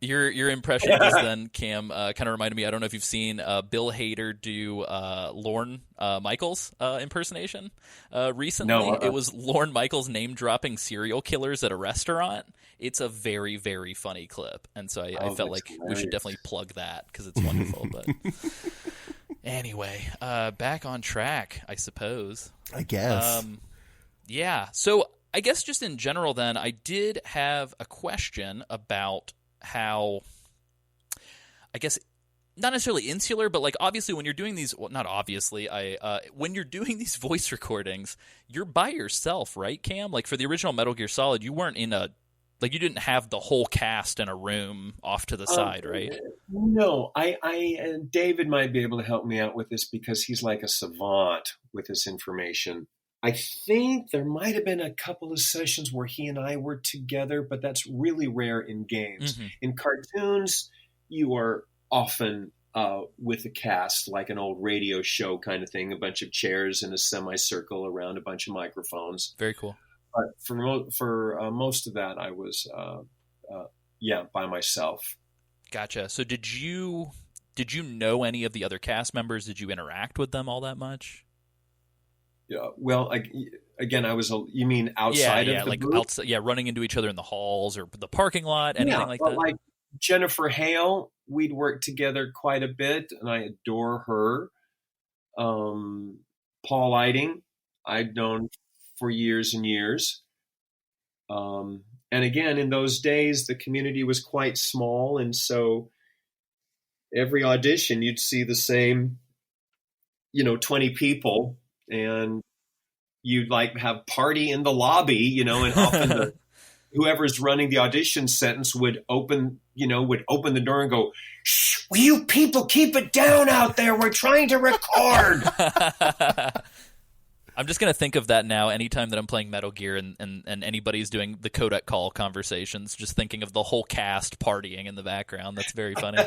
Your impression just then, Cam, kind of reminded me. I don't know if you've seen Bill Hader do Lorne Michaels impersonation recently. No, It was Lorne Michaels name dropping serial killers at a restaurant. It's a very, very funny clip, and so I felt like we should definitely plug that because it's wonderful. But anyway, back on track, I suppose. I guess. Yeah. So I guess just in general, then I did have a question about how, I guess, not necessarily insular, but like obviously when you're doing these, well, not obviously, when you're doing these voice recordings, you're by yourself, right, Cam? Like for the original Metal Gear Solid, you weren't in you didn't have the whole cast in a room off to the side, right? No, David might be able to help me out with this because he's like a savant with this information. I think there might have been a couple of sessions where he and I were together, but that's really rare in games. Mm-hmm. In cartoons, you are often with a cast, like an old radio show kind of thing, a bunch of chairs in a semicircle around a bunch of microphones. Very cool. But for most of that, I was, by myself. Gotcha. So did you know any of the other cast members? Did you interact with them all that much? Yeah. Well, again, you mean outside of the booth? Outside, running into each other in the halls or the parking lot, anything like that? Like Jennifer Hale, we'd worked together quite a bit, and I adore her. Paul Lighting, I'd known for years and years. And again, in those days, the community was quite small, and so every audition, you'd see the same, 20 people, and you'd have party in the lobby, and often whoever's running the audition sentence would open the door and go, "Shh, will you people keep it down out there? We're trying to record." I'm just going to think of that now anytime that I'm playing Metal Gear and anybody's doing the codec call conversations, just thinking of the whole cast partying in the background. That's very funny.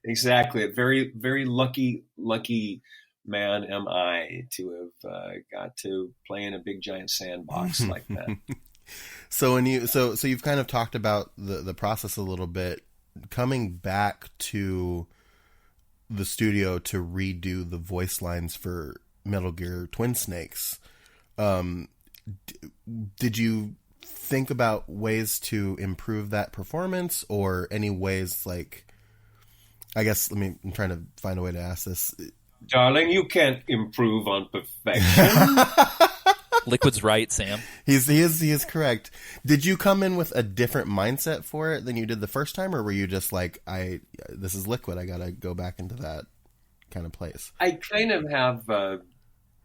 Exactly. Very, very lucky man am I to have got to play in a big giant sandbox like that. So you've kind of talked about the process a little bit, coming back to the studio to redo the voice lines for Metal Gear Twin Snakes. Did you think about ways to improve that performance, or any ways I'm trying to find a way to ask this. Darling, you can't improve on perfection. Liquid's right, Sam. He is correct. Did you come in with a different mindset for it than you did the first time, or were you just like, this is Liquid, I gotta go back into that kind of place? I kind of have an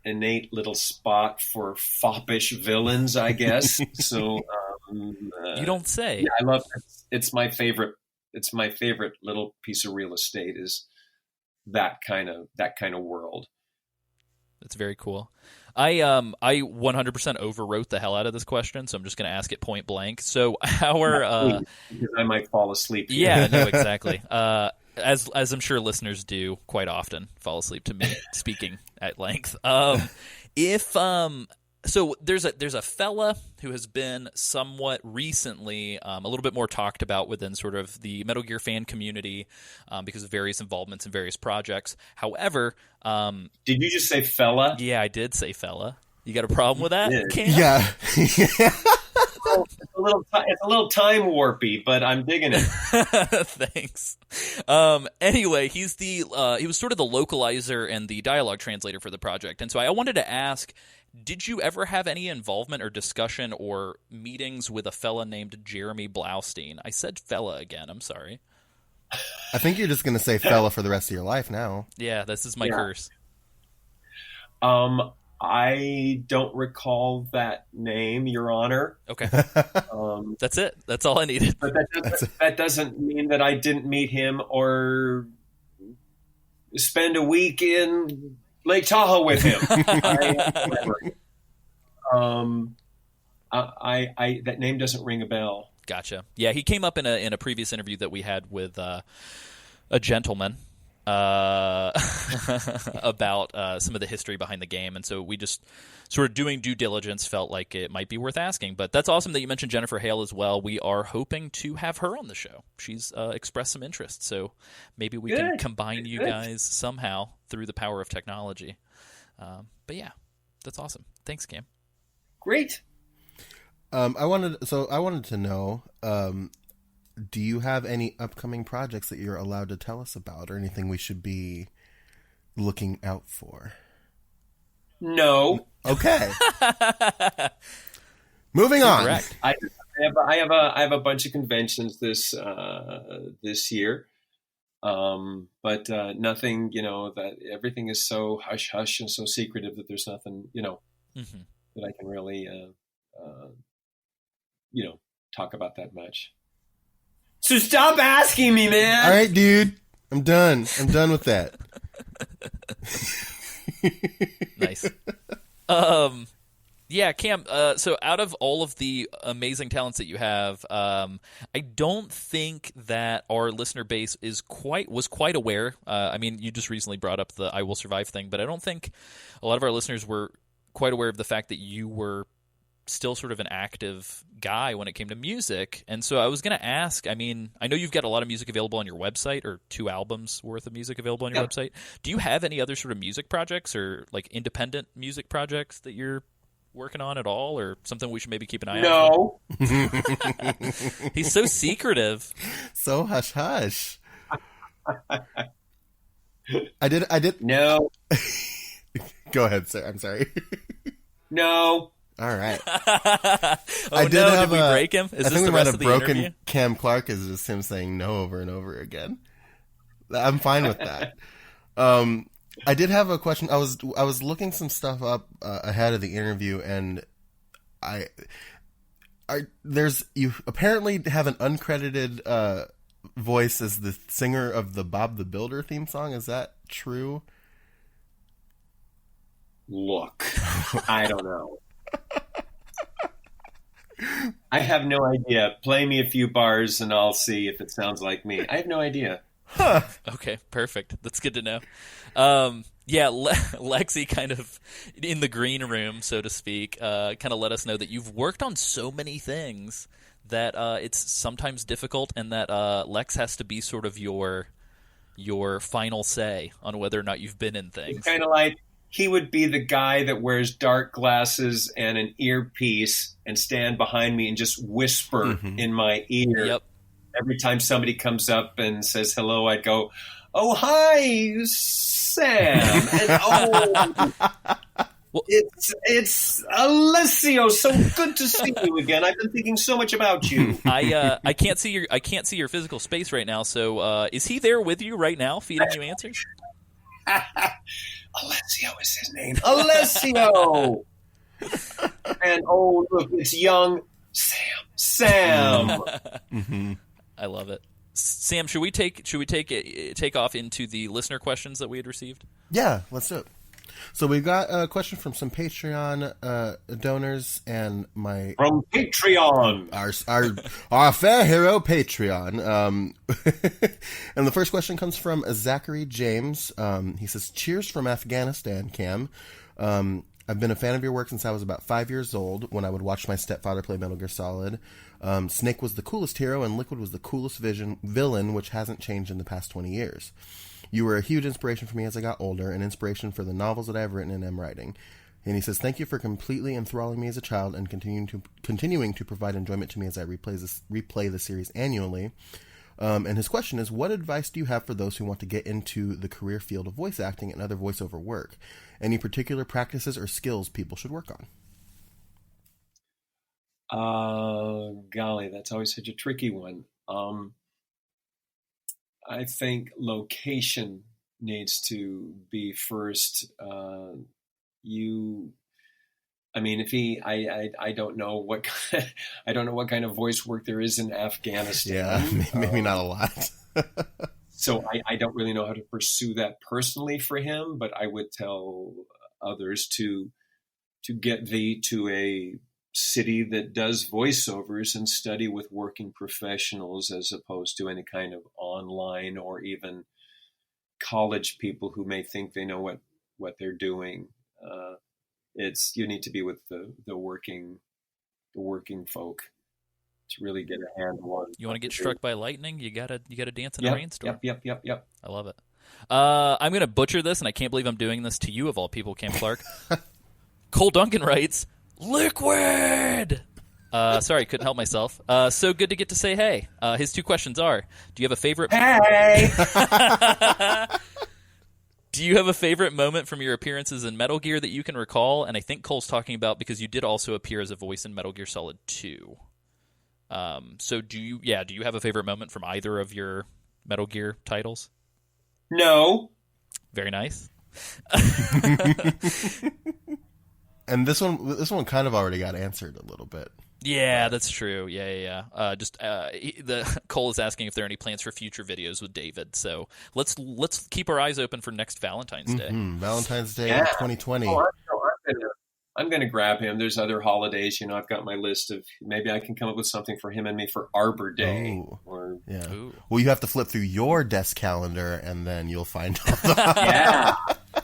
innate little spot for foppish villains, I guess. So you don't say. Yeah, I love it. It's my favorite. It's my favorite little piece of real estate is that kind of world. That's very cool. I 100% overwrote the hell out of this question, so I'm just going to ask it point blank. So our because I might fall asleep. Yeah, no, exactly. As I'm sure listeners do quite often, fall asleep to me speaking at length. So there's a fella who has been somewhat recently a little bit more talked about within sort of the Metal Gear fan community because of various involvements in various projects. However, did you just say fella? Yeah, I did say fella. You got a problem with that, Cam? Yeah. It's a little time warpy, but I'm digging it. Thanks. Anyway, he was sort of the localizer and the dialogue translator for the project, and so I wanted to ask, did you ever have any involvement or discussion or meetings with a fella named Jeremy Blaustein? I said fella again. I'm sorry. I think you're just going to say fella for the rest of your life now. Yeah, this is my curse. I don't recall that name, Your Honor. Okay. That's it. That's all I needed. But that doesn't mean that I didn't meet him or spend a week in Lake Tahoe with him. That name doesn't ring a bell. Gotcha. Yeah, he came up in a previous interview that we had with a gentleman about some of the history behind the game, and so we just sort of doing due diligence felt like it might be worth asking. But that's awesome that you mentioned Jennifer Hale as well. We are hoping to have her on the show. She's expressed some interest, so maybe we can combine you guys somehow through the power of technology. But yeah, that's awesome. Thanks, Cam. Great. I wanted to know, do you have any upcoming projects that you're allowed to tell us about, or anything we should be looking out for? No. Okay. Moving on. Correct. I have a bunch of conventions this year, but nothing. That everything is so hush hush and so secretive that there's nothing that I can really talk about that much. So stop asking me, man. All right, dude. I'm done. I'm done with that. Nice. Yeah, Cam, so out of all of the amazing talents that you have, I don't think that our listener base was quite aware. I mean, you just recently brought up the I Will Survive thing, but I don't think a lot of our listeners were quite aware of the fact that you were still sort of an active guy when it came to music. And so I was going to ask, I mean, I know you've got a lot of music available on your website, or 2 albums worth of music available on your website. Do you have any other sort of music projects or like independent music projects that you're working on at all, or something we should maybe keep an eye out for? He's so secretive. So hush hush. I did. No. Go ahead, sir. I'm sorry. No. All right. Did we break him? I think we might have broken Cam Clarke, is just him saying no over and over again. I'm fine with that. I did have a question. I was looking some stuff up ahead of the interview, and you apparently have an uncredited voice as the singer of the Bob the Builder theme song. Is that true? Look, I don't know. I have no idea. Play me a few bars and I'll see if it sounds like me. I have no idea. Huh. Okay, perfect. That's good to know. Yeah, Lexi kind of in the green room, so to speak, kind of let us know that you've worked on so many things that it's sometimes difficult, and that Lex has to be sort of your final say on whether or not you've been in things. It's kind of like he would be the guy that wears dark glasses and an earpiece and stand behind me and just whisper in my ear. Yep. Every time somebody comes up and says hello, I'd go, "Oh, hi, Sam." And well, it's Alessio. So good to see you again. I've been thinking so much about you. I can't see your physical space right now. So is he there with you right now, feeding you answers? Alessio is his name. Alessio. And look, it's young Sam. I love it. Sam, should we take off into the listener questions that we had received? Yeah, let's do it. So we got a question from some Patreon donors and from Patreon, our fair hero Patreon. And the first question comes from Zachary James. He says, "Cheers from Afghanistan, Cam. I've been a fan of your work since I was about 5 years old when I would watch my stepfather play Metal Gear Solid. Snake was the coolest hero and Liquid was the coolest villain, which hasn't changed in the past 20 years. You were a huge inspiration for me as I got older, an inspiration for the novels that I have written and am writing." And he says, "Thank you for completely enthralling me as a child and continuing to provide enjoyment to me as I replay the series annually." And his question is, what advice do you have for those who want to get into the career field of voice acting and other voiceover work? Any particular practices or skills people should work on? Golly, that's always such a tricky one. I think location needs to be first. I don't know what kind of voice work there is in Afghanistan. Yeah, maybe not a lot. So I don't really know how to pursue that personally for him, but I would tell others to get thee to a city that does voiceovers and study with working professionals as opposed to any kind of online or even college people who may think they know what they're doing. You need to be with the working folk to really get a handle on. You want to get struck by lightning? You gotta dance in a rainstorm. Yep. I love it. I'm gonna butcher this, and I can't believe I'm doing this to you of all people, Cam Clarke. Cole Duncan writes, "Liquid." Sorry, couldn't help myself. So good to get to say hey. His two questions are: do you have a favorite? Hey. Do you have a favorite moment from your appearances in Metal Gear that you can recall? And I think Cole's talking about because you did also appear as a voice in Metal Gear Solid 2. So do you have a favorite moment from either of your Metal Gear titles? No. Very nice. And this one kind of already got answered a little bit. Yeah, that's true. Yeah. Cole is asking if there are any plans for future videos with David. So let's keep our eyes open for next Valentine's Day. Valentine's Day 2020. Oh, I'm going to grab him. There's other holidays. I've got my list of maybe I can come up with something for him and me for Arbor Day. Ooh. Well, you have to flip through your desk calendar and then you'll find out. Yeah.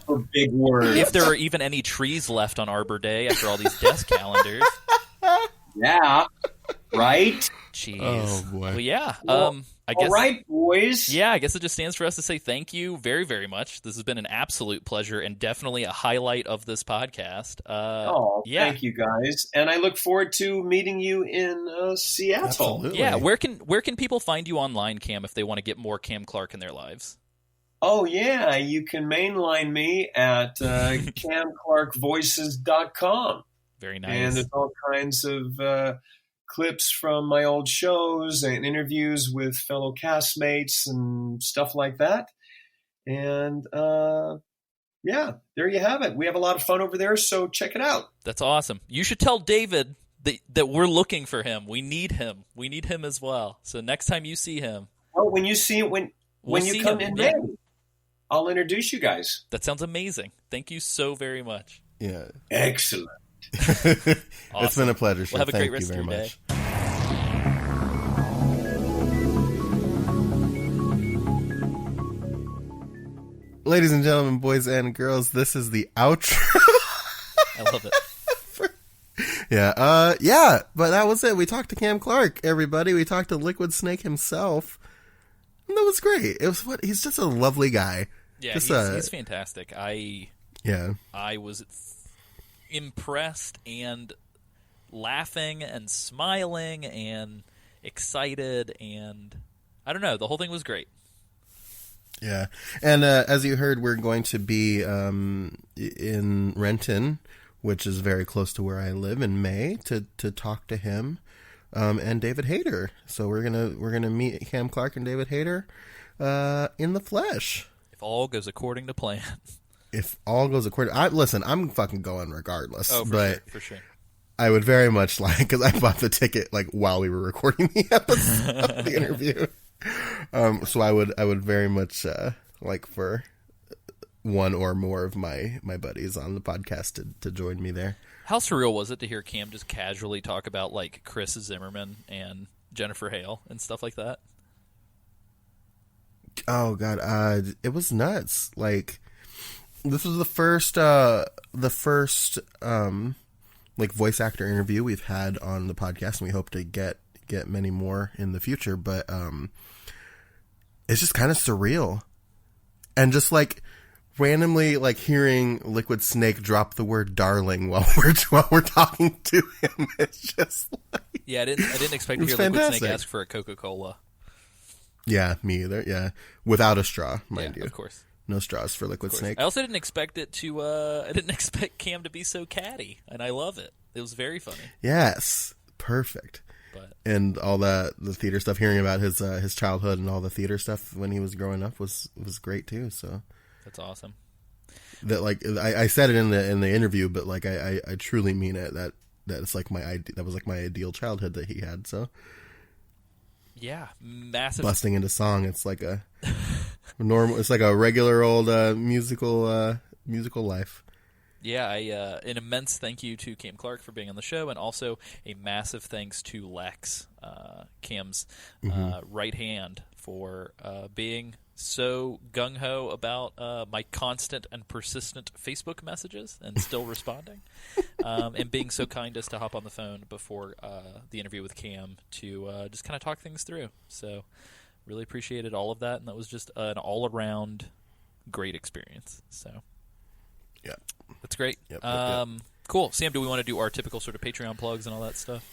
For big words. If there are even any trees left on Arbor Day after all these desk calendars. Yeah. Right? Jeez. Oh, boy. Well, yeah. I guess, all right, boys. Yeah, I guess it just stands for us to say thank you very, very much. This has been an absolute pleasure and definitely a highlight of this podcast. Thank you, guys. And I look forward to meeting you in Seattle. Absolutely. Yeah, where can people find you online, Cam, if they want to get more Cam Clarke in their lives? Oh, yeah. You can mainline me at camclarkvoices.com. Very nice. And there's all kinds of clips from my old shows and interviews with fellow castmates and stuff like that. And there you have it. We have a lot of fun over there, so check it out. That's awesome. You should tell David that we're looking for him. We need him. We need him as well. So next time you see him. Well, when you see when you come in May, I'll introduce you guys. That sounds amazing. Thank you so very much. Yeah. Excellent. Awesome. It's been a pleasure. Well, have a great rest of your day. Ladies and gentlemen, boys and girls, this is the outro. I love it. But that was it. We talked to Cam Clarke, everybody. We talked to Liquid Snake himself. And that was great. He's just a lovely guy. Yeah, he's fantastic. I was impressed and laughing and smiling and excited, and I don't know, the whole thing was great. Yeah, and as you heard, we're going to be in Renton, which is very close to where I live, in May to talk to him and David Hayter. So we're gonna meet Cam Clarke and David Hayter in the flesh. If all goes according to plan. If all goes according, I'm fucking going regardless. Oh, for sure. I would very much like, because I bought the ticket while we were recording the episode, the interview. So I would very much like for one or more of my buddies on the podcast to join me there. How surreal was it to hear Cam just casually talk about like Chris Zimmerman and Jennifer Hale and stuff like that? Oh God, it was nuts. Like, this was the first like voice actor interview we've had on the podcast, and we hope to get many more in the future. But it's just kind of surreal, and just like randomly like hearing Liquid Snake drop the word "darling" while we're talking to him. It's just like, yeah, I didn't expect to hear Liquid Snake ask for a Coca-Cola. Yeah, me either. Yeah, without a straw, mind you. Of course. No straws for Liquid Snake. I also didn't expect it to. I didn't expect Cam to be so catty, and I love it. It was very funny. Yes, perfect. And all the theater stuff, hearing about his childhood and all the theater stuff when he was growing up was great too. So that's awesome. That like I said it in the interview, but like I truly mean it. That it's like that was like my ideal childhood that he had. So. Yeah, massive. Busting into song, it's like a normal. It's like a regular old musical life. Yeah, an immense thank you to Cam Clarke for being on the show, and also a massive thanks to Lex, Cam's right hand, for being so gung-ho about my constant and persistent Facebook messages and still responding, and being so kind as to hop on the phone before the interview with Cam to just kind of talk things through. So really appreciated all of that, and that was just an all-around great experience. So yeah, that's great. Yep. Cool. Sam, do we want to do our typical sort of Patreon plugs and all that stuff?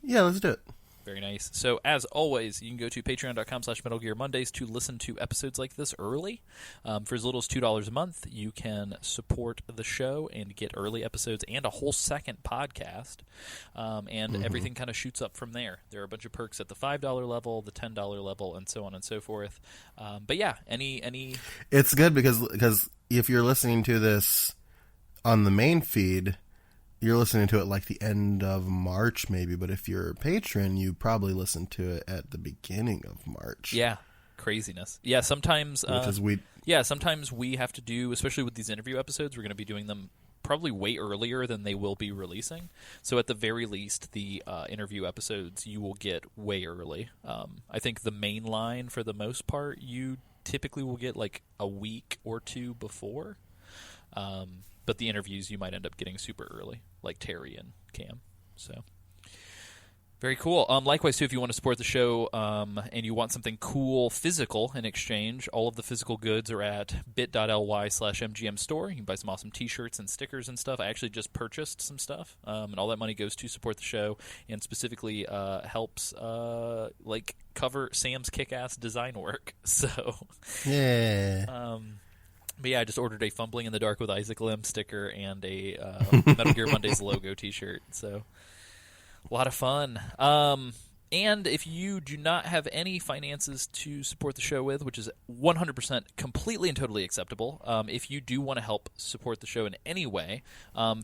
Yeah, let's do it. Very nice. So, as always, you can go to patreon.com/MetalGearMondays to listen to episodes like this early. For as little as $2 a month, you can support the show and get early episodes and a whole second podcast. And everything kind of shoots up from there. There are a bunch of perks at the $5 level, the $10 level, and so on and so forth. But yeah, any... It's good because if you're listening to this on the main feed, you're listening to it like the end of March maybe, but if you're a patron, you probably listen to it at the beginning of March. Yeah, craziness. Yeah, sometimes sometimes we have to do, especially with these interview episodes, we're going to be doing them probably way earlier than they will be releasing. So at the very least, the interview episodes you will get way early. I think the main line, for the most part, you typically will get like a week or two before. But the interviews you might end up getting super early, like Terry and Cam. So very cool. Likewise, too, if you want to support the show and you want something cool physical in exchange, all of the physical goods are at bit.ly/MGM store. You can buy some awesome T-shirts and stickers and stuff. I actually just purchased some stuff, and all that money goes to support the show and specifically helps like cover Sam's kick-ass design work. So yeah. But yeah, I just ordered a Fumbling in the Dark with Isaac Lim sticker and a Metal Gear Mondays logo T-shirt. So a lot of fun. And if you do not have any finances to support the show with, which is 100% completely and totally acceptable, if you do want to help support the show in any way,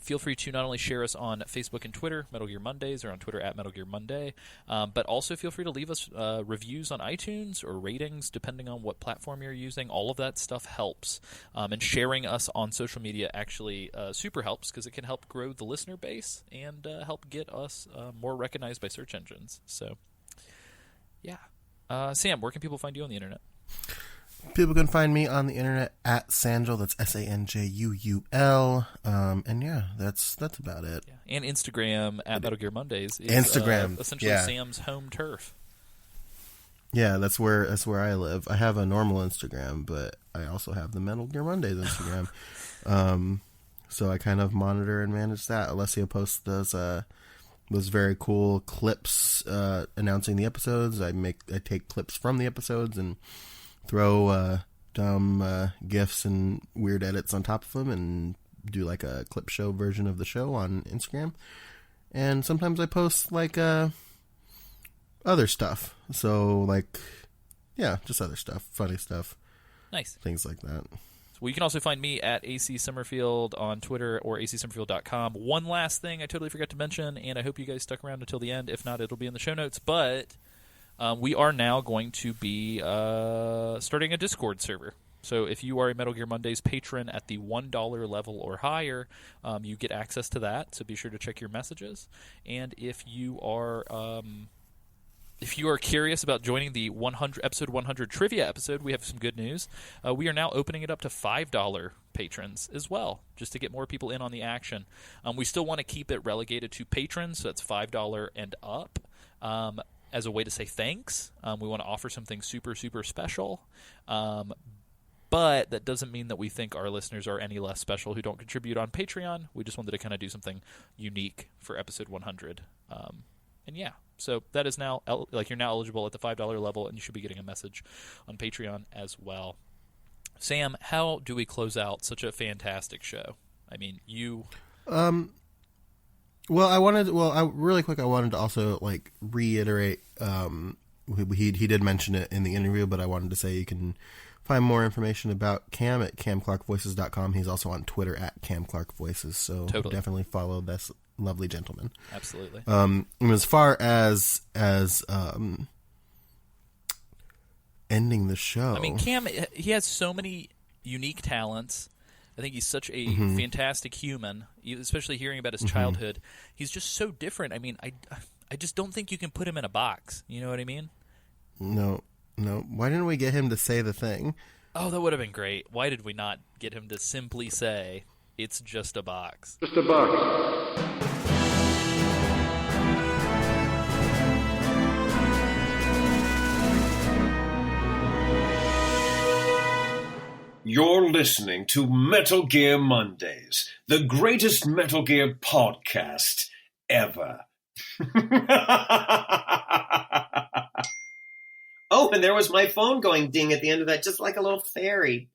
feel free to not only share us on Facebook and Twitter, Metal Gear Mondays, or on Twitter at Metal Gear Monday, but also feel free to leave us reviews on iTunes or ratings, depending on what platform you're using. All of that stuff helps. And sharing us on social media actually super helps, because it can help grow the listener base and help get us more recognized by search engines. So yeah. Sam, where can people find you on the internet? People can find me on the internet at Sanjul. That's SANJUUL. And yeah, that's about it. Yeah. And Instagram at Metal Gear Mondays is Instagram, essentially Sam's home turf. Yeah, that's where I live. I have a normal Instagram, but I also have the Metal Gear Mondays Instagram. So I kind of monitor and manage that. Alessia posts those very cool clips announcing the episodes. I take clips from the episodes and throw dumb GIFs and weird edits on top of them and do like a clip show version of the show on Instagram. And sometimes I post like other stuff. So like, yeah, just other stuff, funny stuff. Nice. Things like that. Well, you can also find me at AC Summerfield on Twitter or acsummerfield.com. One last thing I totally forgot to mention, and I hope you guys stuck around until the end. If not, it'll be in the show notes. But we are now going to be starting a Discord server. So if you are a Metal Gear Mondays patron at the $1 level or higher, you get access to that. So be sure to check your messages. And if you are curious about joining the episode 100 trivia episode, we have some good news. We are now opening it up to $5 patrons as well, just to get more people in on the action. We still want to keep it relegated to patrons, so that's $5 and up. As a way to say thanks, we want to offer something super, super special. But that doesn't mean that we think our listeners are any less special who don't contribute on Patreon. We just wanted to kind of do something unique for episode 100. And yeah, so that is now, you're now eligible at the $5 level, and you should be getting a message on Patreon as well. Sam, how do we close out such a fantastic show? I mean, you... really quick, I wanted to also reiterate. He did mention it in the interview, but I wanted to say you can find more information about Cam at camclarkvoices.com. He's also on Twitter at camclarkvoices, so definitely follow this lovely gentleman. Absolutely. And as far as ending the show, I mean, Cam, he has so many unique talents. I think he's such a fantastic human, especially hearing about his childhood. He's just so different. I mean, I just don't think you can put him in a box. You know what I mean? No. Why didn't we get him to say the thing? Oh, that would have been great. Why did we not get him to simply say, "It's just a box"? Just a box. You're listening to Metal Gear Mondays, the greatest Metal Gear podcast ever. Oh, and there was my phone going ding at the end of that, just like a little fairy.